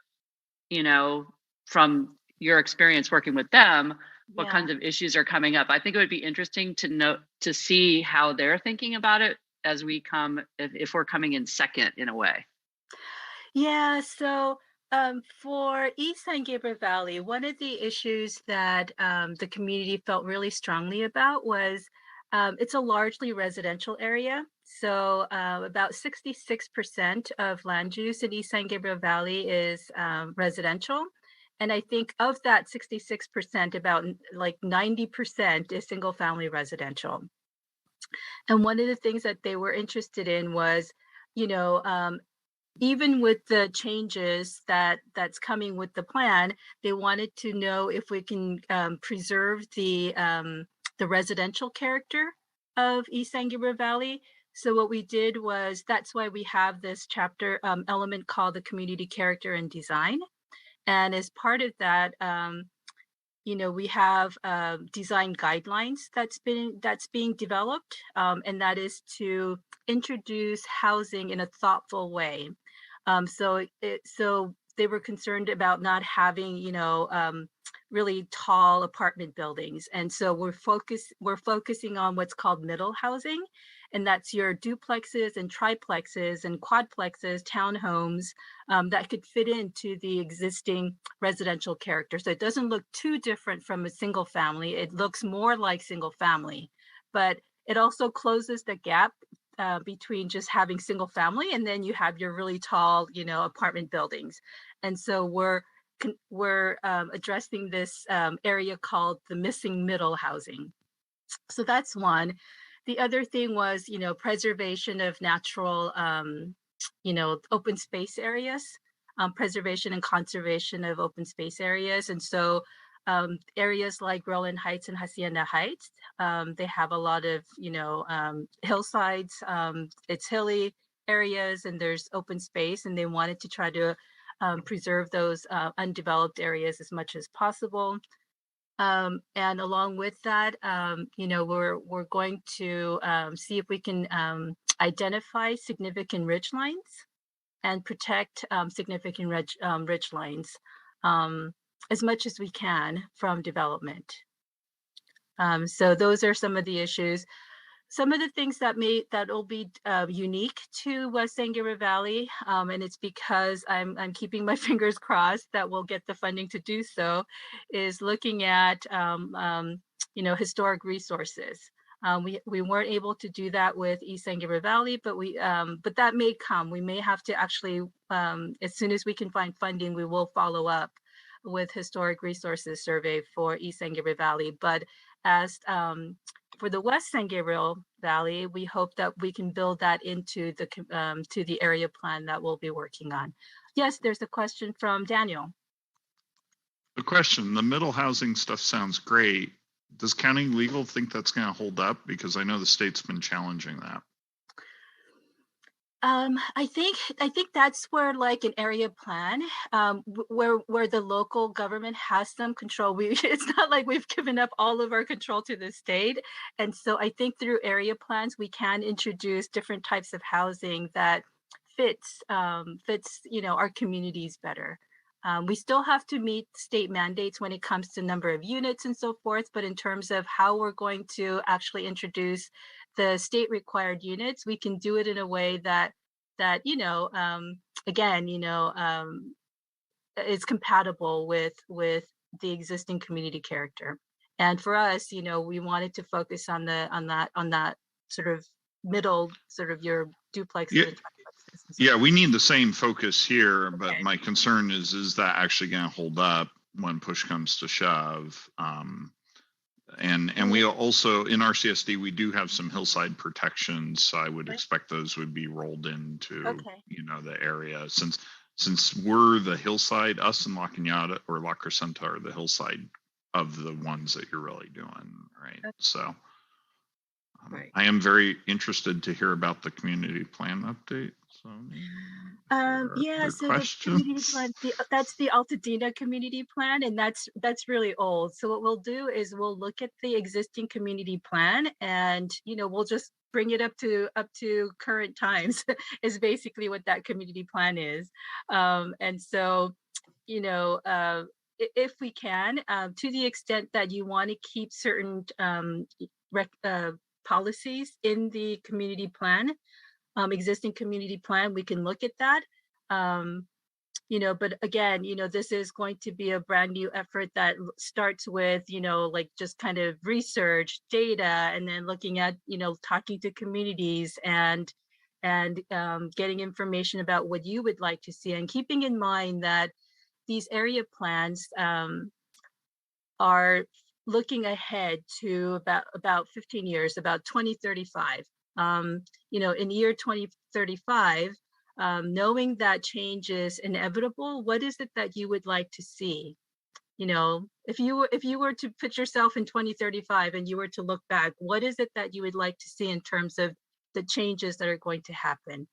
from your experience working with them, what kinds of issues are coming up. I think it would be interesting to see how they're thinking about it as we come, if we're coming in second in a way. Yeah, so for East San Gabriel Valley, one of the issues that the community felt really strongly about was it's a largely residential area. So about 66% of land use in East San Gabriel Valley is residential. And I think of that 66%, about like 90% is single family residential. And one of the things that they were interested in was, even with the changes that's coming with the plan, they wanted to know if we can preserve the residential character of East San Gabriel Valley. So what we did was, that's why we have this chapter element called the community character and design. And as part of that, we have design guidelines that's being developed, and that is to introduce housing in a thoughtful way. So they were concerned about not having, really tall apartment buildings, and so we're focusing on what's called middle housing, and that's your duplexes and triplexes and quadplexes, townhomes that could fit into the existing residential character. So it doesn't look too different from a single family. It looks more like single family, but it also closes the gap between just having single family and then you have your really tall, apartment buildings. And so we're addressing this area called the missing middle housing. So that's one. The other thing was, preservation of natural, open space areas, preservation and conservation of open space areas. And so areas like Roland Heights and Hacienda Heights, they have a lot of, hillsides, it's hilly areas and there's open space, and they wanted to try to preserve those undeveloped areas as much as possible. And along with that, we're going to see if we can identify significant ridge lines and protect significant ridge lines as much as we can from development. So those are some of the issues. Some of the things that'll be unique to West San Gabriel Valley, and it's because I'm keeping my fingers crossed that we'll get the funding to do so, is looking at historic resources. We weren't able to do that with East San Gabriel Valley, but that may come. We may have to actually, as soon as we can find funding, we will follow up with historic resources survey for East San Gabriel Valley. But as for the West San Gabriel Valley, we hope that we can build that into the area plan that we'll be working on. Yes, there's a question from Daniel. The question, the middle housing stuff sounds great. Does county legal think that's going to hold up? Because I know the state's been challenging that. I think that's where, like, an area plan, where the local government has some control. It's not like we've given up all of our control to the state, and so I think through area plans we can introduce different types of housing that fits our communities better. We still have to meet state mandates when it comes to number of units and so forth, but in terms of how we're going to actually introduce the state required units, we can do it in a way that is compatible with the existing community character. And for us, we wanted to focus on that sort of middle, sort of your duplexes Yeah. and triplexes. and so Yeah, forth. we need the same focus here, but Okay. my concern is that actually going to hold up when push comes to shove? And we also, in our CSD, we do have some hillside protections. So I would Okay. expect those would be rolled into, Okay. the area. Since we're the hillside, us and La Cañada or La Crescenta are the hillside of the ones that you're really doing, right? Okay. So Right. I am very interested to hear about the community plan update. So Yeah, so the community plan, that's the Altadena community plan, and that's really old. So what we'll do is we'll look at the existing community plan, and we'll just bring it up to current times is basically what that community plan is. And so, if we can, to the extent that you want to keep certain policies in the community plan, existing community plan, we can look at that. But again, this is going to be a brand new effort that starts with, like just kind of research data, and then looking at, talking to communities and getting information about what you would like to see, and keeping in mind that these area plans are looking ahead to about 15 years, about 2035. In year 2035, knowing that change is inevitable, what is it that you would like to see? If you were to put yourself in 2035 and you were to look back, what is it that you would like to see in terms of the changes that are going to happen?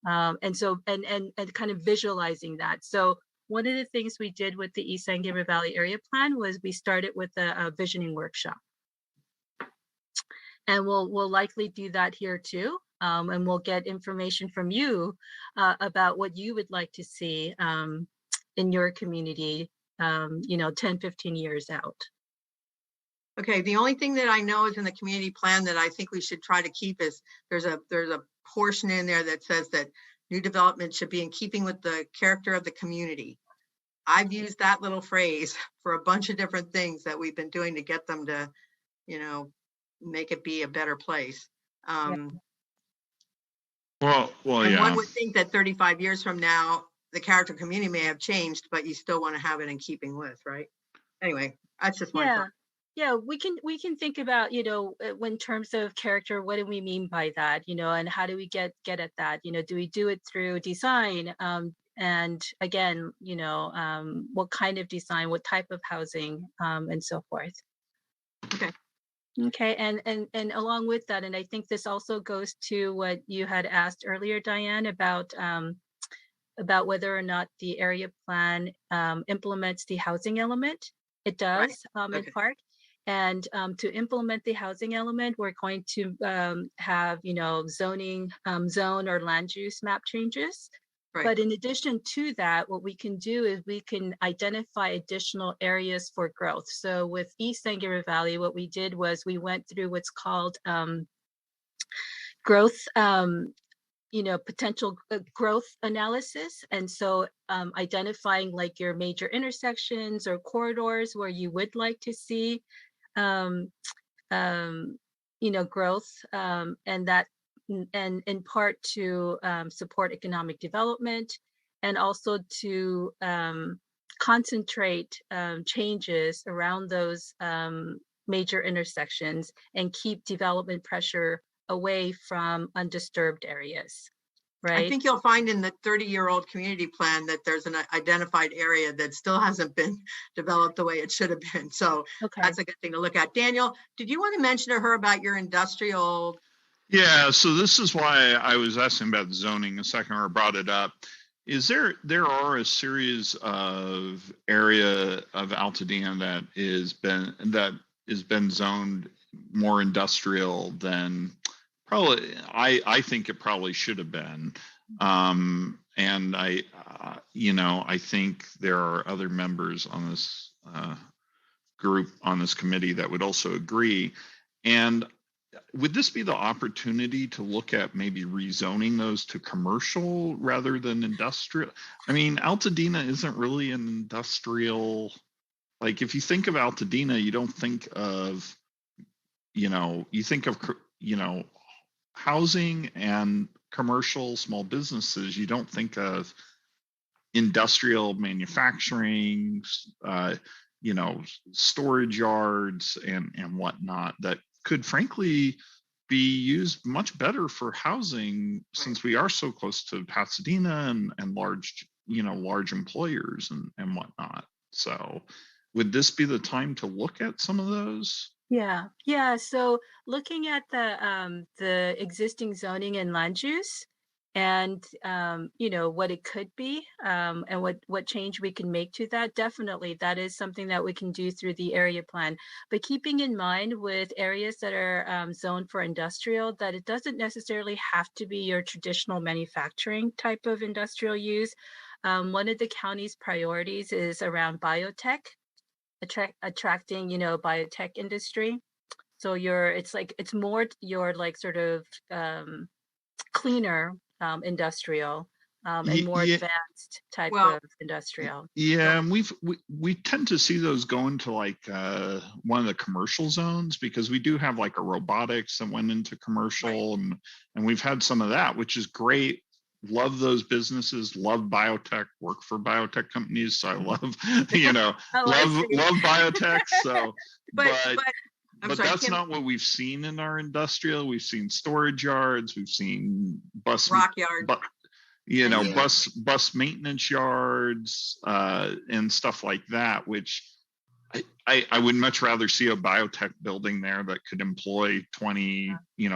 And so, and kind of visualizing that. So one of the things we did with the East San Gabriel Valley Area Plan was we started with a visioning workshop. And we'll likely do that here too. And we'll get information from you about what you would like to see in your community, 10, 15 years out. Okay, the only thing that I know is in the community plan that I think we should try to keep is there's a portion in there that says that new development should be in keeping with the character of the community. I've used that little phrase for a bunch of different things that we've been doing to get them to, make it be a better place. Well, And yeah. one would think that 35 years from now, the character community may have changed, but you still want to have it in keeping with, right? Anyway, that's just my thought. Yeah, we can think about, in terms of character, what do we mean by that, and how do we get at that? Do we do it through design? And again, what kind of design, what type of housing, and so forth. Okay, and along with that, and I think this also goes to what you had asked earlier, Diane, about whether or not the area plan implements the housing element. It does, in part. And to implement the housing element, we're going to have, zoning, zone or land use map changes. Right. But in addition to that, what we can do is we can identify additional areas for growth. So with East San Gabriel Valley, what we did was we went through what's called growth, potential growth analysis. And so identifying like your major intersections or corridors where you would like to see growth, and that, and in part to support economic development, and also to concentrate changes around those major intersections and keep development pressure away from undisturbed areas. Right. I think you'll find in the 30-year-old community plan that there's an identified area that still hasn't been developed the way it should have been. So that's a good thing to look at. Daniel, did you want to mention to her about your industrial? Yeah, so this is why I was asking about zoning a second, or brought it up. There are a series of area of Altadena that has been zoned more industrial than probably I think it probably should have been. And I think there are other members on this group, on this committee, that would also agree. And would this be the opportunity to look at maybe rezoning those to commercial rather than industrial? I mean, Altadena isn't really an industrial like if you think of Altadena, you don't think of, you think of, housing and commercial small businesses. You don't think of industrial manufacturing, storage yards and whatnot that could frankly be used much better for housing, since we are so close to Pasadena and large employers and whatnot. So would this be the time to look at some of those? Yeah. So looking at the existing zoning and land use, and what it could be, and what change we can make to that, definitely that is something that we can do through the area plan. But keeping in mind with areas that are zoned for industrial, that it doesn't necessarily have to be your traditional manufacturing type of industrial use. One of the county's priorities is around biotech, attracting biotech industry. So it's more your like sort of cleaner industrial and more advanced type of industrial. Yeah, and we tend to see those go into like one of the commercial zones, because we do have like a robotics that went into commercial, and we've had some of that, which is great. Love those businesses, love biotech, work for biotech companies, so I love love biotech. So but that's not what we've seen in our industrial. We've seen storage yards, we've seen bus bus maintenance yards and stuff like that, which I would much rather see a biotech building there that could employ 20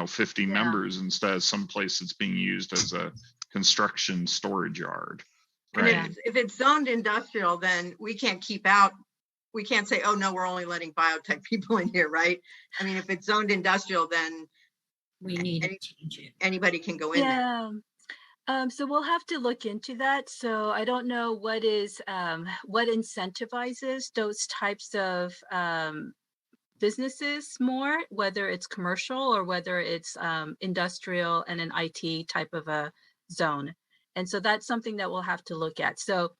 50 members instead of someplace that's being used as a construction storage yard. Right. And if it's zoned industrial, then we can't say, oh no, we're only letting biotech people in here, right? I mean, if it's zoned industrial, then we need to change it. Anybody can go in there. So we'll have to look into that. So I don't know what incentivizes those types of businesses more, whether it's commercial or whether it's industrial and an IT type of a zone. And so that's something that we'll have to look at. So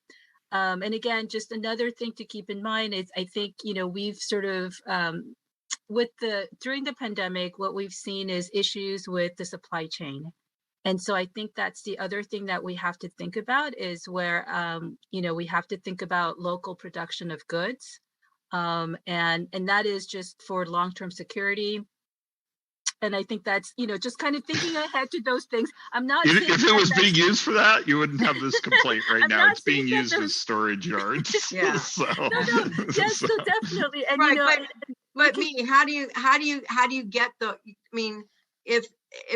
and again, just another thing to keep in mind is I think, we've sort of during the pandemic, what we've seen is issues with the supply chain. And so I think that's the other thing that we have to think about is where, we have to think about local production of goods. And that is just for long-term security. And I think that's, just kind of thinking ahead to those things. I'm not. If it was being used for that, you wouldn't have this complaint right now. It's being used as storage yards. Yeah. So, yes, so definitely. And but me, how do you get if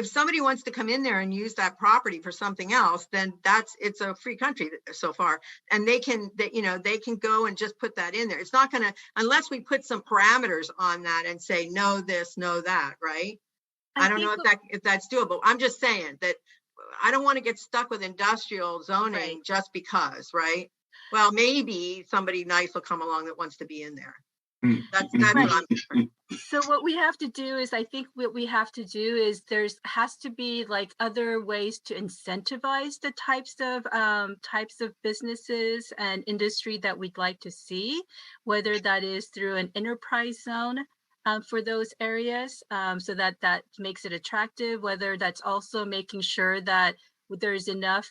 somebody wants to come in there and use that property for something else, then it's a free country so far, and they can go and just put that in there. It's not gonna, unless we put some parameters on that and say no this, no that, right? I don't know if that's doable. I'm just saying that I don't want to get stuck with industrial zoning just because, right? Well, maybe somebody nice will come along that wants to be in there. That's what I'm doing. So what we have to do is, I think what we have to do is has to be like other ways to incentivize the types of businesses and industry that we'd like to see, whether that is through an enterprise zone for those areas, so that makes it attractive, whether that's also making sure that there's enough,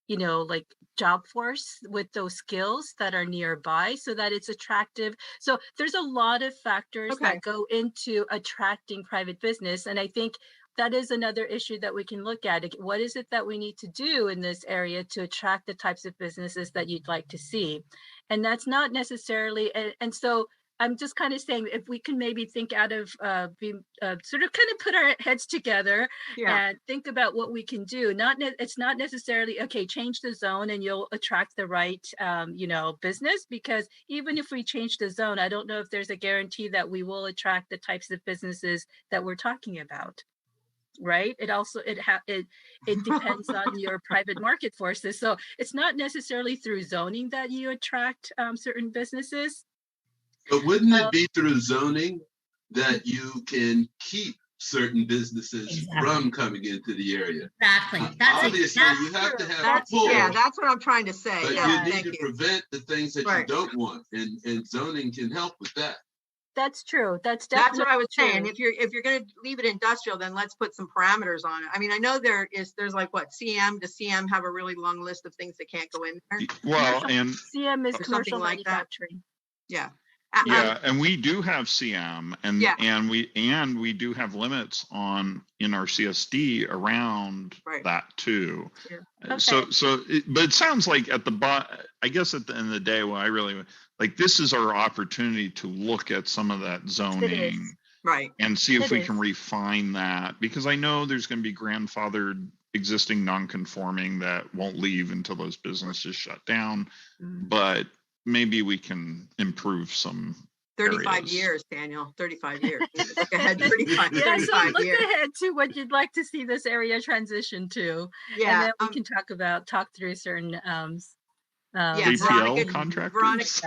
like job force with those skills that are nearby so that it's attractive. So there's a lot of factors that go into attracting private business. And I think that is another issue that we can look at. What is it that we need to do in this area to attract the types of businesses that you'd like to see? And that's not necessarily, and so I'm just kind of saying, if we can maybe think out of sort of kind of put our heads together and think about what we can do. It's not necessarily, change the zone and you'll attract the right, business, because even if we change the zone, I don't know if there's a guarantee that we will attract the types of businesses that we're talking about. Right. It also, it depends on your private market forces. So it's not necessarily through zoning that you attract certain businesses. But wouldn't it be through zoning that you can keep certain businesses Exactly. from coming into the area. Exactly. That's Obviously, you have to have a That's, pull, yeah, that's what I'm trying to say. but Yeah, you need thank to you. prevent the things that you Right. don't want, and zoning can help with that. That's true. That's That's definitely what I was saying. true. If you're gonna leave it industrial, then let's put some parameters on it. I mean, I know there's like what, CM to CM have a really long list of things that can't go in there. Well, and CM is Or something commercial like that. manufacturing. Yeah. yeah, and we do have CM, and Yeah. and we do have limits on in our CSD around Right. that too. Yeah. But it sounds like at the I guess at the end of the day, what I really like, this is our opportunity to look at some of that zoning Right. and see if It we is. can refine that, because I know there's going to be grandfathered existing non-conforming that won't leave until those businesses shut down, but maybe we can improve some 35 areas. years, Daniel, 35 years. Look ahead, 35, Yeah, so 35 look years. ahead to what you'd like to see this area transition to. Yeah. And then we can talk through certain Yeah, JPL Veronica, contractors.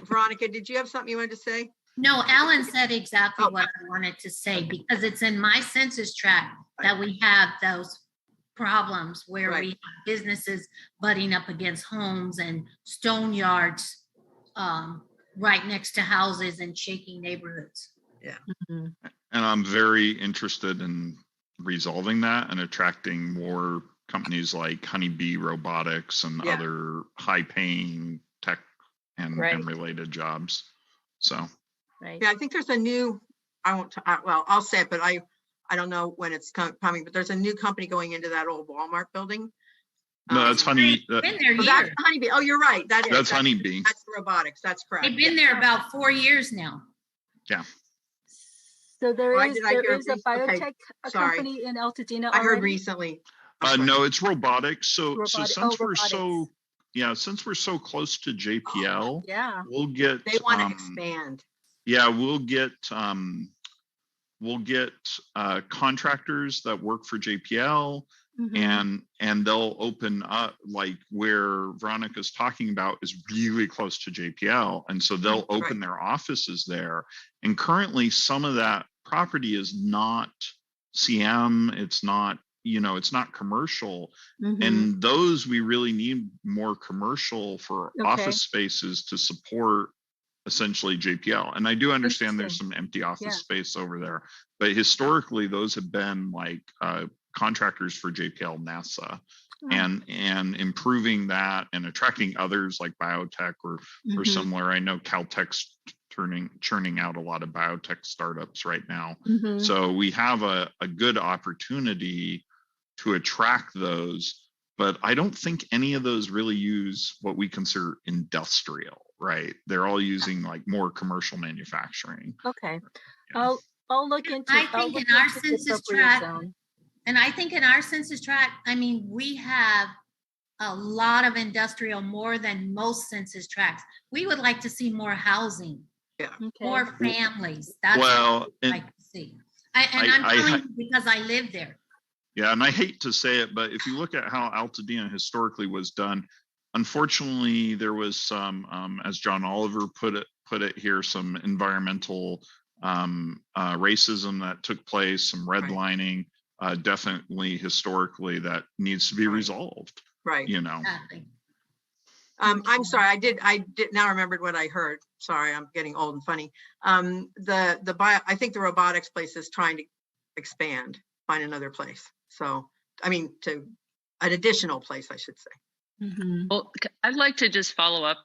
Veronica, did you have something you wanted to say? No, Alan said exactly Oh. what I wanted to say, because it's in my census tract that we have those problems where Right. we have businesses butting up against homes and stone yards right next to houses and shaking neighborhoods. And I'm very interested in resolving that and attracting more companies like Honeybee Robotics and Yeah. other high-paying tech and Right. related jobs. So Right. Yeah, I think there's a new, I won't, well, I'll say it, but I don't know when it's coming, but there's a new company going into that old Walmart building. no, that's Honey. They've been there Oh, that's years. Honeybee. Oh, you're right. That's Honeybee. That's the robotics. That's correct. They've been there about 4 years now. Yeah. So there Why is did I hear a okay, biotech sorry. company in Altadena I heard already? recently. I'm sorry. No, it's robotics. So Robotic- since we're robotics. since we're so close to JPL, Yeah. we'll get They want to expand. yeah, we'll get contractors that work for JPL, Mhm. and they'll open up, like where Veronica's talking about is really close to JPL, and so they'll open their offices there. And currently some of that property is not CM, it's not, it's not commercial. Mhm. And those, we really need more commercial for Okay. office spaces to support essentially JPL. And I do understand there's some empty office Yeah. space over there, but historically those have been like contractors for JPL NASA. Oh. And improving that and attracting others like biotech or Mhm. similar. I know Caltech's churning out a lot of biotech startups right now. Mhm. So we have a good opportunity to attract those, but I don't think any of those really use what we consider industrial, right? They're all using like more commercial manufacturing. Okay. Yeah. I'll look into. I I'll think look in our into the census appropriate tract, zone. and I think in our census tract, I mean, we have a lot of industrial, more than most census tracts. We would like to see more housing, Okay. more families. That's Well, what we'd and- like to see. I'm telling you because I live there. Yeah, and I hate to say it, but if you look at how Altadena historically was done, unfortunately, there was some, as John Oliver put it here, some environmental racism that took place, some redlining, definitely historically that needs to be resolved. Right. Exactly. I'm sorry. I did now remembered what I heard. Sorry, I'm getting old and funny. I think the robotics place is trying to expand, find another place. So, I mean, to an additional place, I should say. Mhm. Well, I'd like to just follow up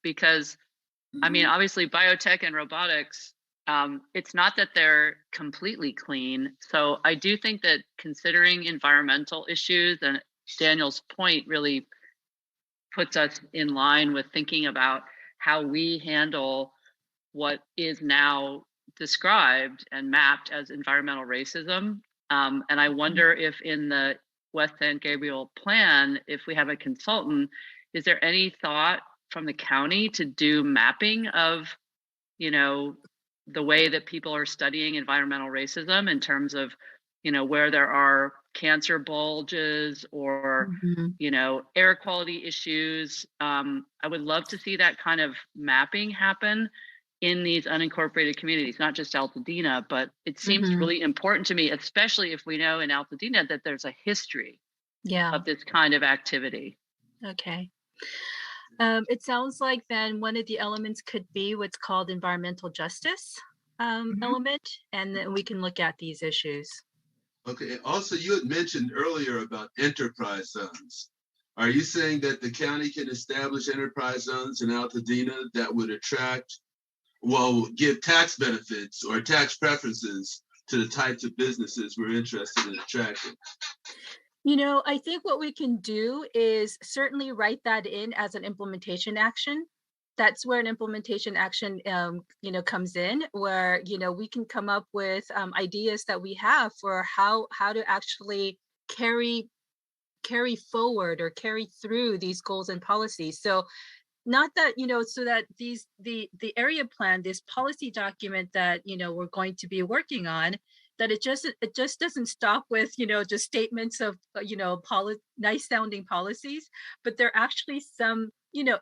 because, I mean, obviously biotech and robotics, it's not that they're completely clean. So I do think that considering environmental issues, and Daniel's point really puts us in line with thinking about how we handle what is now described and mapped as environmental racism. And I wonder if in the West San Gabriel plan, if we have a consultant, is there any thought from the county to do mapping of, the way that people are studying environmental racism in terms of, where there are cancer bulges or, air quality issues? I would love to see that kind of mapping happen. in these unincorporated communities, not just Altadena, but it seems Mhm. really important to me, especially if we know in Altadena that there's a history Yeah. of this kind of activity. Okay. It sounds like then one of the elements could be what's called environmental justice element, and then we can look at these issues. Okay, and also you had mentioned earlier about enterprise zones. Are you saying that the county can establish enterprise zones in Altadena that would attract, well, give tax benefits or tax preferences to the types of businesses we're interested in attracting? You know, I think what we can do is certainly write that in as an implementation action. That's where an implementation action, comes in, where we can come up with ideas that we have for how to actually carry forward or carry through these goals and policies. So not that so that the area plan, this policy document that we're going to be working on, that it just doesn't stop with just statements of nice sounding policies, but there are actually some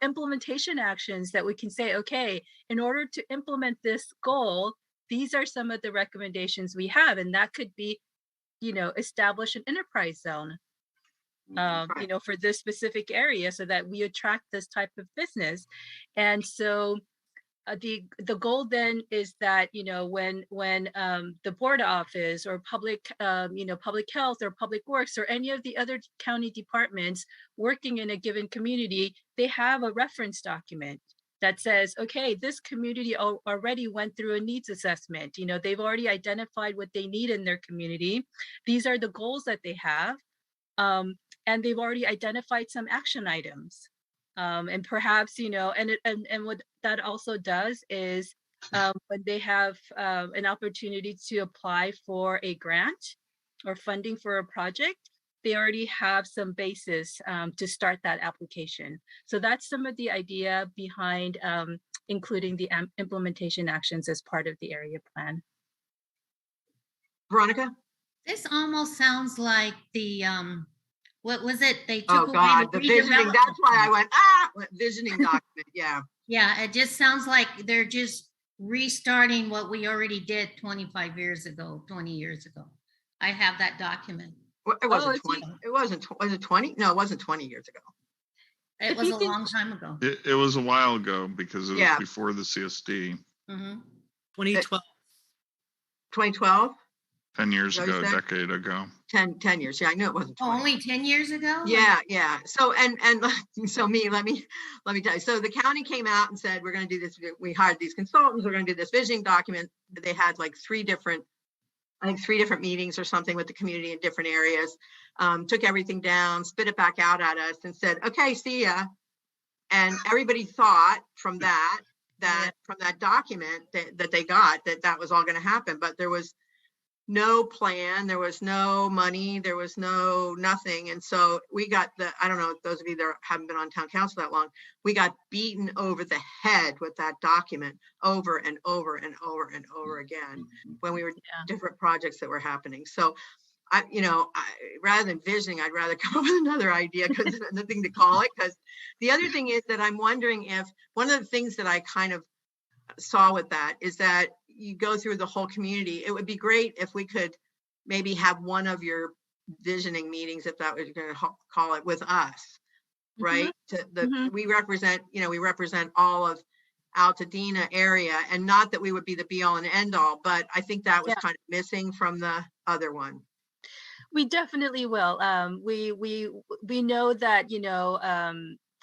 implementation actions that we can say, okay, in order to implement this goal, these are some of the recommendations we have, and that could be establish an enterprise zone for this specific area so that we attract this type of business. And so the goal then is that when the board office or public public health or public works or any of the other county departments working in a given community, they have a reference document that says, okay, this community already went through a needs assessment. They've already identified what they need in their community. These are the goals that they have. And they've already identified some action items. And perhaps, and what that also does is when they have an opportunity to apply for a grant or funding for a project, they already have some basis to start that application. So that's some of the idea behind including the implementation actions as part of the area plan. Veronica? This almost sounds like the what was it? They took Oh away God, the visioning. redevelopment. That's why I went, visioning document. Yeah. Yeah, it just sounds like they're just restarting what we already did 25 years ago, 20 years ago. I have that document. Well, it wasn't 20. It wasn't, was it 20? No, it wasn't 20 years ago. It was a long time ago. It was a while ago because it was Yeah. before the CSD. Mhm. 2012. 2012? 10 years Is that what ago, you a said? decade ago. 10 years. Yeah, I knew it wasn't 20. Only 10 years ago? Yeah, yeah. So and so let me tell you. So the county came out and said, we're going to do this. We hired these consultants. We're going to do this visioning document. They had like three different meetings or something with the community in different areas. Took everything down, spit it back out at us, and said, "Okay, see ya." And everybody thought from that from that document that they got that was all going to happen, but there was no plan, there was no money, there was nothing. And so we got I don't know, those of you that haven't been on town council that long, we got beaten over the head with that document over and over and over and over again when we were different projects that were happening. So I rather than visioning, I'd rather come up with another idea because there's nothing to call it. Because the other thing is that I'm wondering if one of the things that I kind of saw with that is that you go through the whole community. It would be great if we could maybe have one of your visioning meetings, if that was going to call it, with us, right? We represent all of Altadena area, and not that we would be the be all and end all, but I think that was kind of missing from the other one. We definitely will. We know that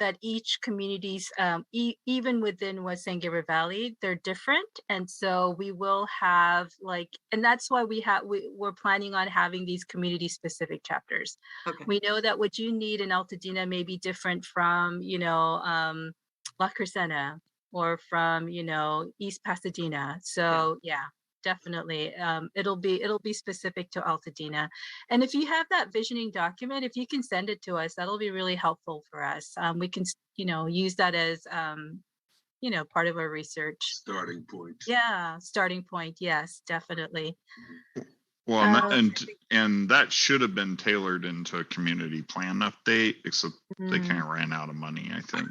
that each communities, even within West San Gabriel Valley, they're different, and so we will have and that's why we're planning on having these community specific chapters. Okay. We know that what you need in Altadena may be different from La Crescenta or from East Pasadena. So yeah. Definitely. It'll be specific to Altadena. And if you have that visioning document, if you can send it to us, that'll be really helpful for us. We can, use that as, part of our research. Starting point. Yeah. Starting point. Yes, definitely. Well, and that should have been tailored into a community plan update, except they kind of ran out of money, I think.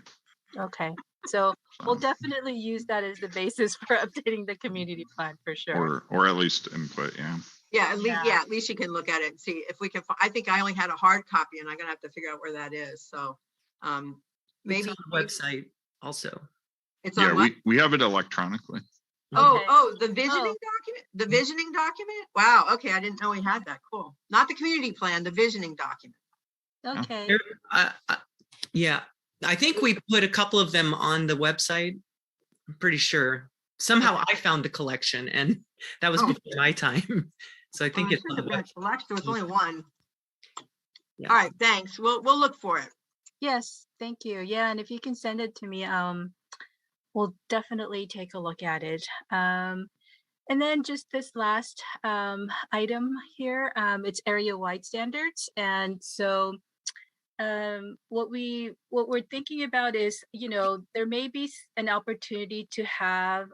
Okay. So we'll definitely use that as the basis for updating the community plan for sure. Or at least input, yeah. Yeah, at least you can look at it and see if we can, I think I only had a hard copy and I'm gonna have to figure out where that is. So maybe It's on the website also. it's Yeah, on what? we have it electronically. Okay. The visioning document, the visioning document. Wow. Okay. I didn't know we had that. Cool. Not the community plan, the visioning document. Okay. Yeah, I think we put a couple of them on the website. I'm pretty sure. Somehow I found the collection, and that was before my time. So I think it's on the website. Selection. There was only one. Yeah. All right. Thanks. We'll look for it. Yes, thank you. Yeah, and if you can send it to me, we'll definitely take a look at it. And then just this last item here, it's area-wide standards. And so what we're thinking about is, there may be an opportunity to have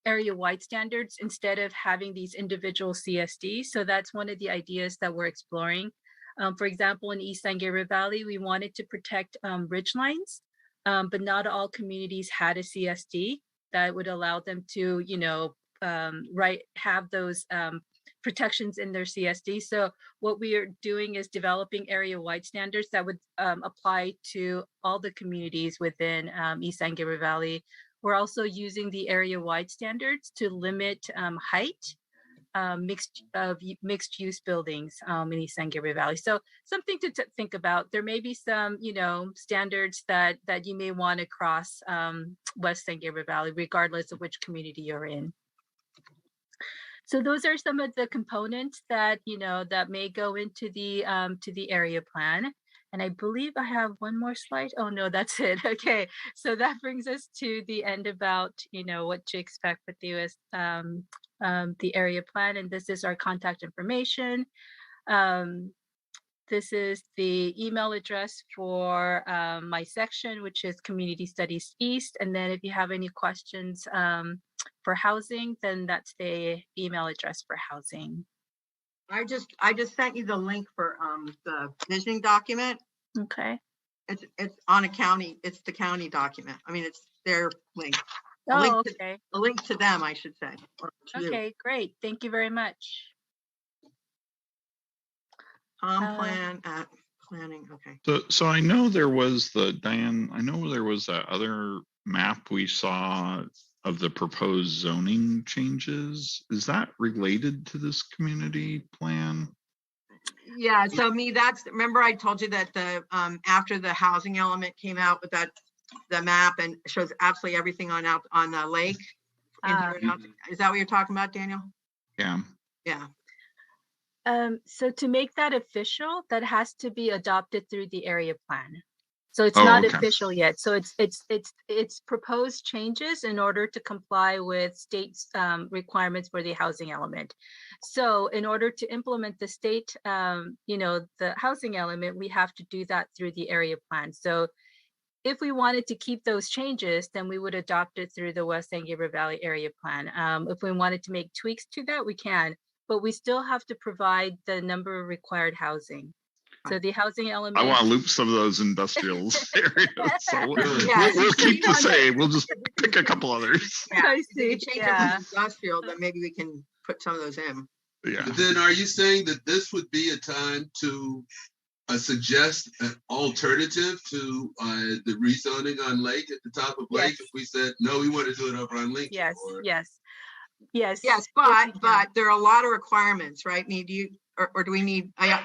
area-wide standards instead of having these individual CSDs. So that's one of the ideas that we're exploring. For example, in East San Gabriel Valley, we wanted to protect ridgelines, but not all communities had a CSD that would allow them to, have those protections in their CSD. So what we are doing is developing area-wide standards that would apply to all the communities within East San Gabriel Valley. We're also using the area-wide standards to limit height, mixed use buildings in East San Gabriel Valley. So something to think about. There may be some, standards that you may want to cross West San Gabriel Valley, regardless of which community you're in. So those are some of the components that, that may go into the area plan. And I believe I have one more slide. Oh no, that's it. Okay, so that brings us to the end about, what to expect with the US, the area plan. And this is our contact information. This is the email address for my section, which is Community Studies East. And then if you have any questions for housing, then that's the email address for housing. I just sent you the link for the visioning document. Okay. It's on a county. It's the county document. I mean, it's their link. Oh, okay. A link to them, I should say. Or to you. Okay, great. Thank you very much. Plan at planning. Okay. So I know there was Diane, I know there was that other map we saw of the proposed zoning changes. Is that related to this community plan? Yeah, so remember I told you that the after the housing element came out with the map and shows absolutely everything on the lake. Is that what you're talking about, Daniel? Yeah. Yeah. So to make that official, that has to be adopted through the area plan. So it's not official yet. So it's proposed changes in order to comply with state's requirements for the housing element. So in order to implement the state, the housing element, we have to do that through the area plan. So if we wanted to keep those changes, then we would adopt it through the West San Gabriel Valley area plan. If we wanted to make tweaks to that, we can, but we still have to provide the number of required housing. So the housing element. I want to loop some of those industrial areas. So we'll keep the same. We'll just pick a couple others. Yeah, I see. If you change it to industrial, then maybe we can put some of those in. Yeah. But then are you saying that this would be a time to suggest an alternative to the rezoning on Lake at the top of Lake? Yes. If we said, no, we want to do it over on Lincoln. Yes, or- yes, but there are a lot of requirements, right? Need you or do we need? I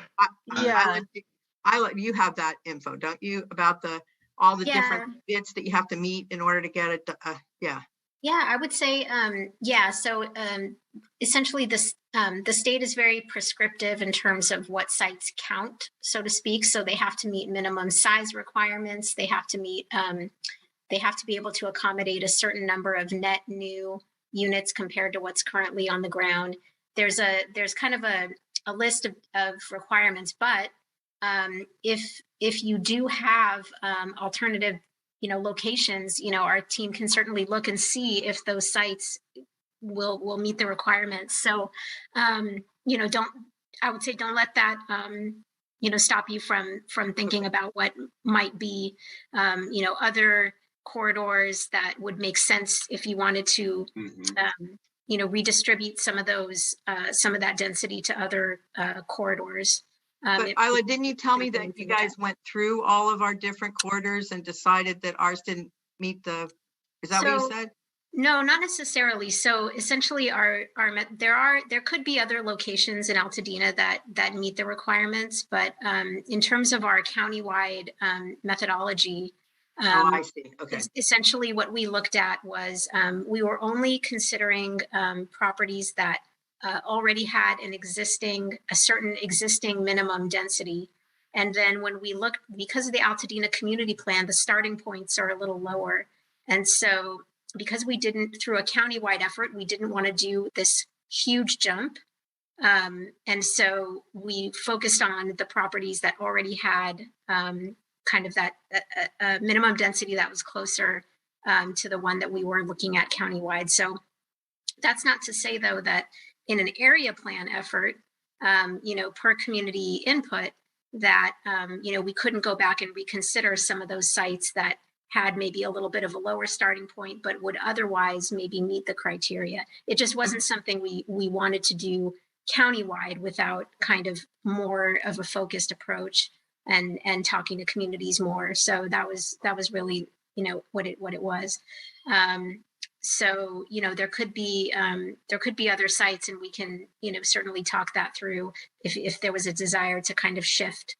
let you have that info, don't you? About all the different bits that you have to meet in order to get it. Yeah, I would say, So essentially, the state is very prescriptive in terms of what sites count, so to speak. So they have to meet minimum size requirements. They have to meet. They have to be able to accommodate a certain number of net new units compared to what's currently on the ground. There's kind of a list of requirements, but if you do have alternative locations, our team can certainly look and see if those sites will meet the requirements. So I would say don't let that stop you from thinking about what might be, other corridors that would make sense if you wanted to, redistribute some of that density to other corridors. But Isla, didn't you tell me that you guys went through all of our different corridors and decided that ours didn't meet is that what you said? No, not necessarily. So essentially there could be other locations in Altadena that meet the requirements, but in terms of our countywide methodology, I see. Okay. essentially what we looked at was we were only considering properties that already had a certain existing minimum density. And then when we looked, because of the Altadena community plan, the starting points are a little lower. And so because we didn't, through a countywide effort, we didn't want to do this huge jump. And so we focused on the properties that already had kind of that minimum density that was closer to the one that we were looking at countywide. So that's not to say, though, that in an area plan effort, per community input, that, we couldn't go back and reconsider some of those sites that had maybe a little bit of a lower starting point, but would otherwise maybe meet the criteria. It just wasn't something we wanted to do countywide without kind of more of a focused approach and talking to communities more. So that was really, what it was. So, there could be other sites, and we can, certainly talk that through if there was a desire to kind of shift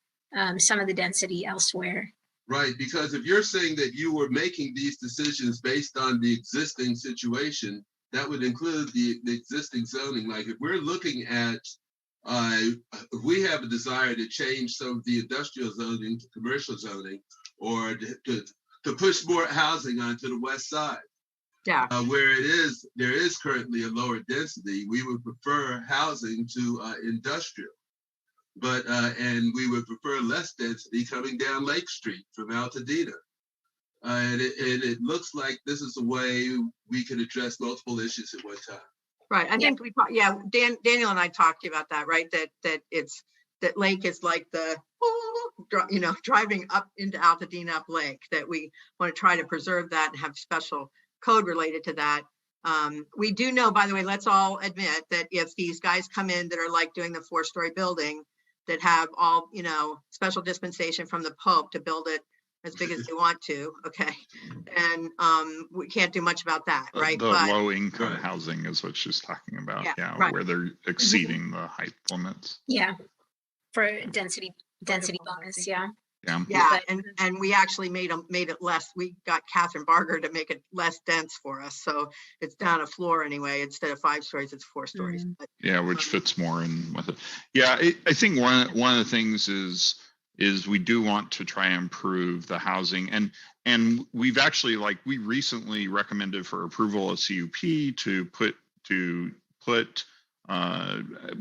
some of the density elsewhere. Right, because if you're saying that you were making these decisions based on the existing situation, that would include the existing zoning. Like if we're looking at, if we have a desire to change some of the industrial zoning to commercial zoning, or to push more housing onto the west side, where there is currently a lower density, we would prefer housing to industrial. But and we would prefer less density coming down Lake Street from Altadena. And it looks like this is a way we can address multiple issues at one time. Right. I think Daniel and I talked about that, right? That Lake is like the, driving up into Altadena up Lake, that we want to try to preserve that and have special code related to that. We do know, by the way, let's all admit that if these guys come in that are like doing the 4-story building, that have all, special dispensation from the Pope to build it as big as they want to, okay? And we can't do much about that, right? The low income housing is what she's talking about, right. Where they're exceeding the height limits. Yeah, for density bonus, yeah. And we actually made it less. We got Catherine Barger to make it less dense for us, so it's down a floor anyway. Instead of 5 stories, it's 4 stories. But, which fits more in with it. I think one of the things is we do want to try and improve the housing, and we've actually, we recently recommended for approval a CUP to put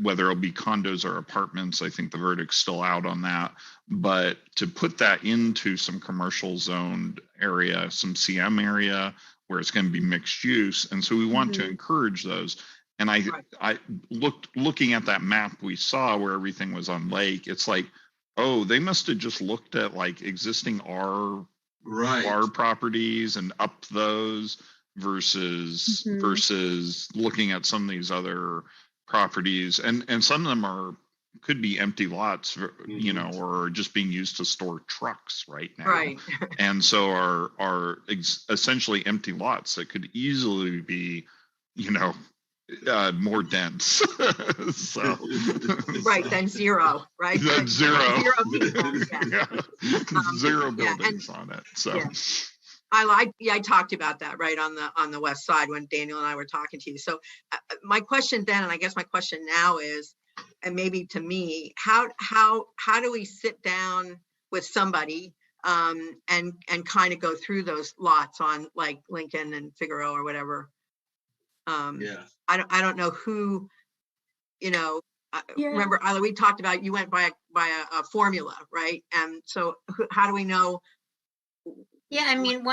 whether it'll be condos or apartments. I think the verdict's still out on that, but to put that into some commercial zoned area, some CM area where it's going to be mixed use. And so we want to encourage those. And I looking at that map we saw where everything was on Lake, it's like, oh, they must have just looked at existing R properties and up those versus looking at some of these other properties, and some of them could be empty lots, or just being used to store trucks right now. Right. And so are essentially empty lots that could easily be, more dense. So right, then zero, right? Then zero. Zero people, zero buildings on it. So. Yeah. I talked about that right on the west side when Daniel and I were talking to you. So my question then, and I guess my question now is, and maybe to me, how do we sit down with somebody and kind of go through those lots on like Lincoln and Figaro or whatever? I don't know who, remember, Isla, we talked about, you went by a formula, right? And so how do we know? Yeah, I mean,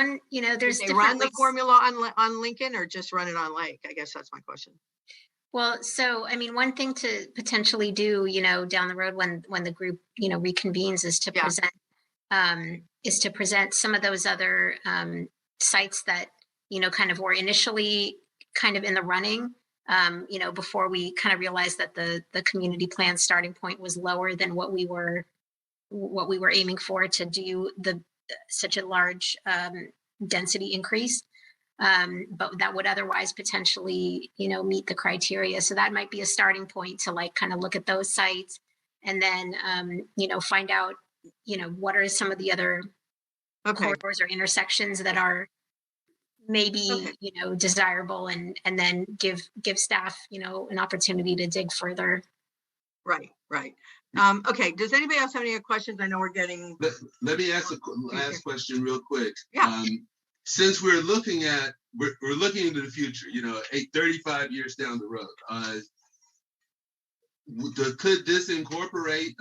there's they run the formula on Lincoln or just run it on Lake? I guess that's my question. Well, so I mean, one thing to potentially do, down the road when the group, reconvenes is to Yeah. present some of those other sites that, kind of were initially kind of in the running, before we kind of realized that the community plan starting point was lower than what we were aiming for to do such a large density increase. But that would otherwise potentially, meet the criteria. So that might be a starting point to like kind of look at those sites and then, find out, what are some of the other corridors or intersections that are maybe, desirable and then give staff, an opportunity to dig further. Right. Okay. Does anybody else have any questions? I know we're getting. Let me ask a last question real quick. Yeah. Since we're looking into the future, 35 years down the road, could this incorporate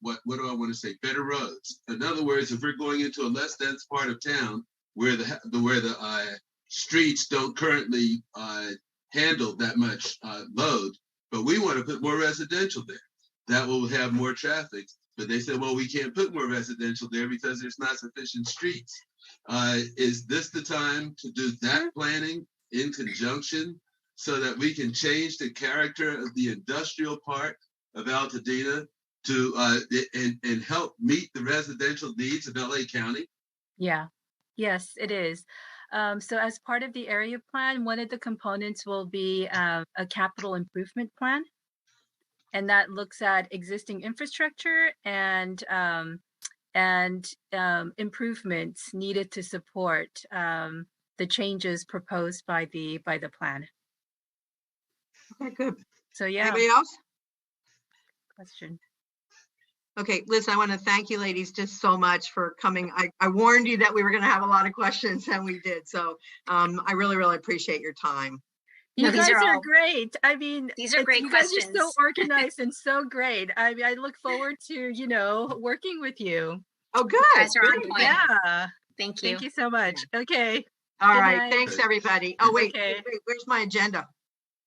what do I want to say? Better roads. In other words, if we're going into a less dense part of town where the streets don't currently handle that much load, but we want to put more residential there, that will have more traffic. But they said, well, we can't put more residential there because there's not sufficient streets. Is this the time to do that planning in conjunction so that we can change the character of the industrial part of Altadena to and help meet the residential needs of LA County? Yeah, yes, it is. So as part of the area plan, one of the components will be a capital improvement plan. And that looks at existing infrastructure and improvements needed to support the changes proposed by the plan. Okay, good. So yeah. Anybody else? Question. Okay, listen, I want to thank you ladies just so much for coming. I warned you that we were going to have a lot of questions and we did. So I really, really appreciate your time. You guys are great. I mean, these are great questions. You guys are so organized and so great. I mean, I look forward to, working with you. Oh, good. You guys are on point. Yeah. Thank you. Thank you so much. Okay. All Good right. night. Thanks, everybody. Oh, wait, Okay. wait, where's my agenda?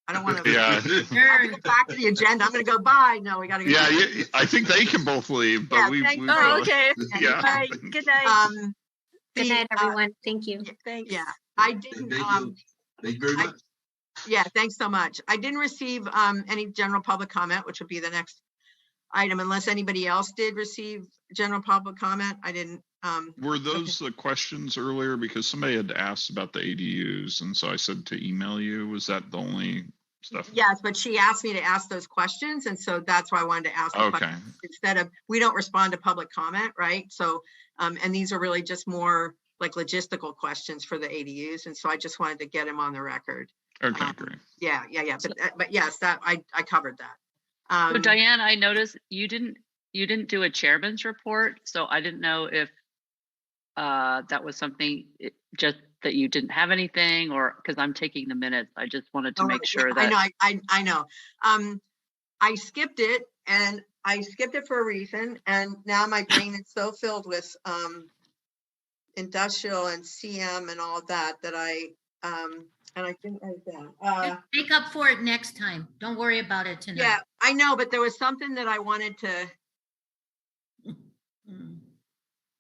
I don't want to. Yeah. I have to get back to the agenda. I'm going to go bye. No, we got to go. Yeah, I think they can both leave, but Yeah, we thank you. Oh, okay. Yeah. All right. Good night. Good night, everyone. Thank you. Thanks. Yeah, I didn't. Thank you very much. Yeah, thanks so much. I didn't receive any general public comment, which would be the next item, unless anybody else did receive general public comment. I didn't. Were those the questions earlier? Because somebody had asked about the ADUs, and so I said to email you. Was that the only stuff? Yes, but she asked me to ask those questions, and so that's why I wanted to ask the Okay. questions instead of, we don't respond to public comment, right? So, and these are really just more like logistical questions for the ADUs, and so I just wanted to get them on the record. Okay, great. Yeah. But yes, that I covered that. So Diane, I noticed you didn't do a chairman's report, so I didn't know if that was something just that you didn't have anything, or because I'm taking the minutes. I just wanted to make sure that I know. I skipped it, and I skipped it for a reason, and now my brain is so filled with industrial and CM and all that I and I didn't write it down. Make up for it next time. Don't worry about it tonight. Yeah, I know, but there was something that I wanted to.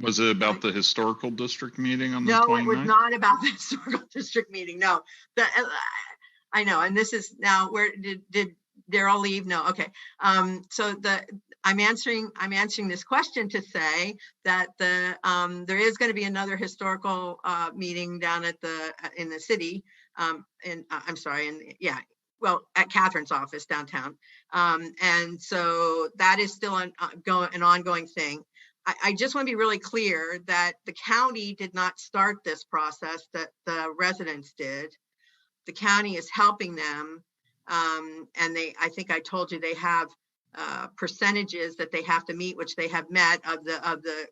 Was it about the historical district meeting on the 29th? No, it was not about the historical district meeting. No, I know, and this is now where did Daryl leave? No, okay. So I'm answering this question to say that there is going to be another historical meeting down at in the city. At Catherine's office downtown. And so that is still an ongoing thing. I just want to be really clear that the county did not start this process, that the residents did. The county is helping them. And I think I told you they have percentages that they have to meet, which they have met of the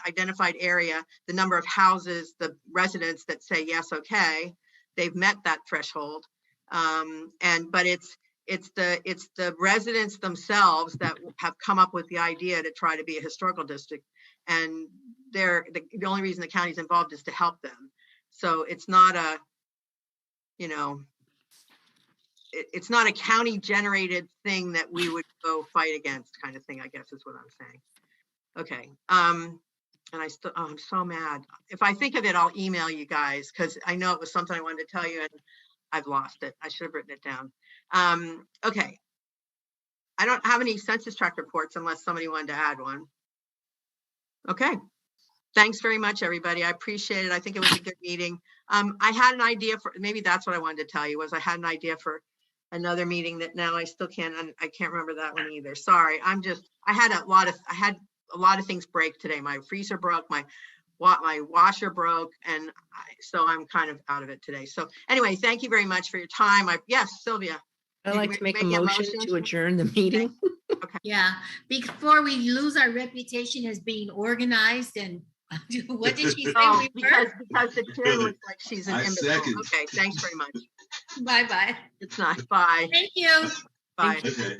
identified area, the number of houses, the residents that say, yes, okay, they've met that threshold. But it's the residents themselves that have come up with the idea to try to be a historical district. And the only reason the county's involved is to help them. So it's not it's not a county generated thing that we would go fight against, kind of thing, I guess is what I'm saying. Okay. And I'm so mad. If I think of it, I'll email you guys, because I know it was something I wanted to tell you and I've lost it. I should have written it down. Okay. I don't have any census tract reports unless somebody wanted to add one. Okay. Thanks very much, everybody. I appreciate it. I think it was a good meeting. I had an idea for, maybe that's what I wanted to tell you, was I had an idea for another meeting that now I still can't, I can't remember that one either. Sorry. I had a lot of things break today. My freezer broke, my washer broke, and so I'm kind of out of it today. So anyway, thank you very much for your time. Yes, Sylvia. I'd like to make a motion to adjourn the meeting. Okay. Yeah, before we lose our reputation as being organized and what did she say? Oh, we were? because the chair looks like she's an I imbecile. second. Okay, thanks very much. Bye-bye. It's not. Bye. Thank you. Bye. Okay.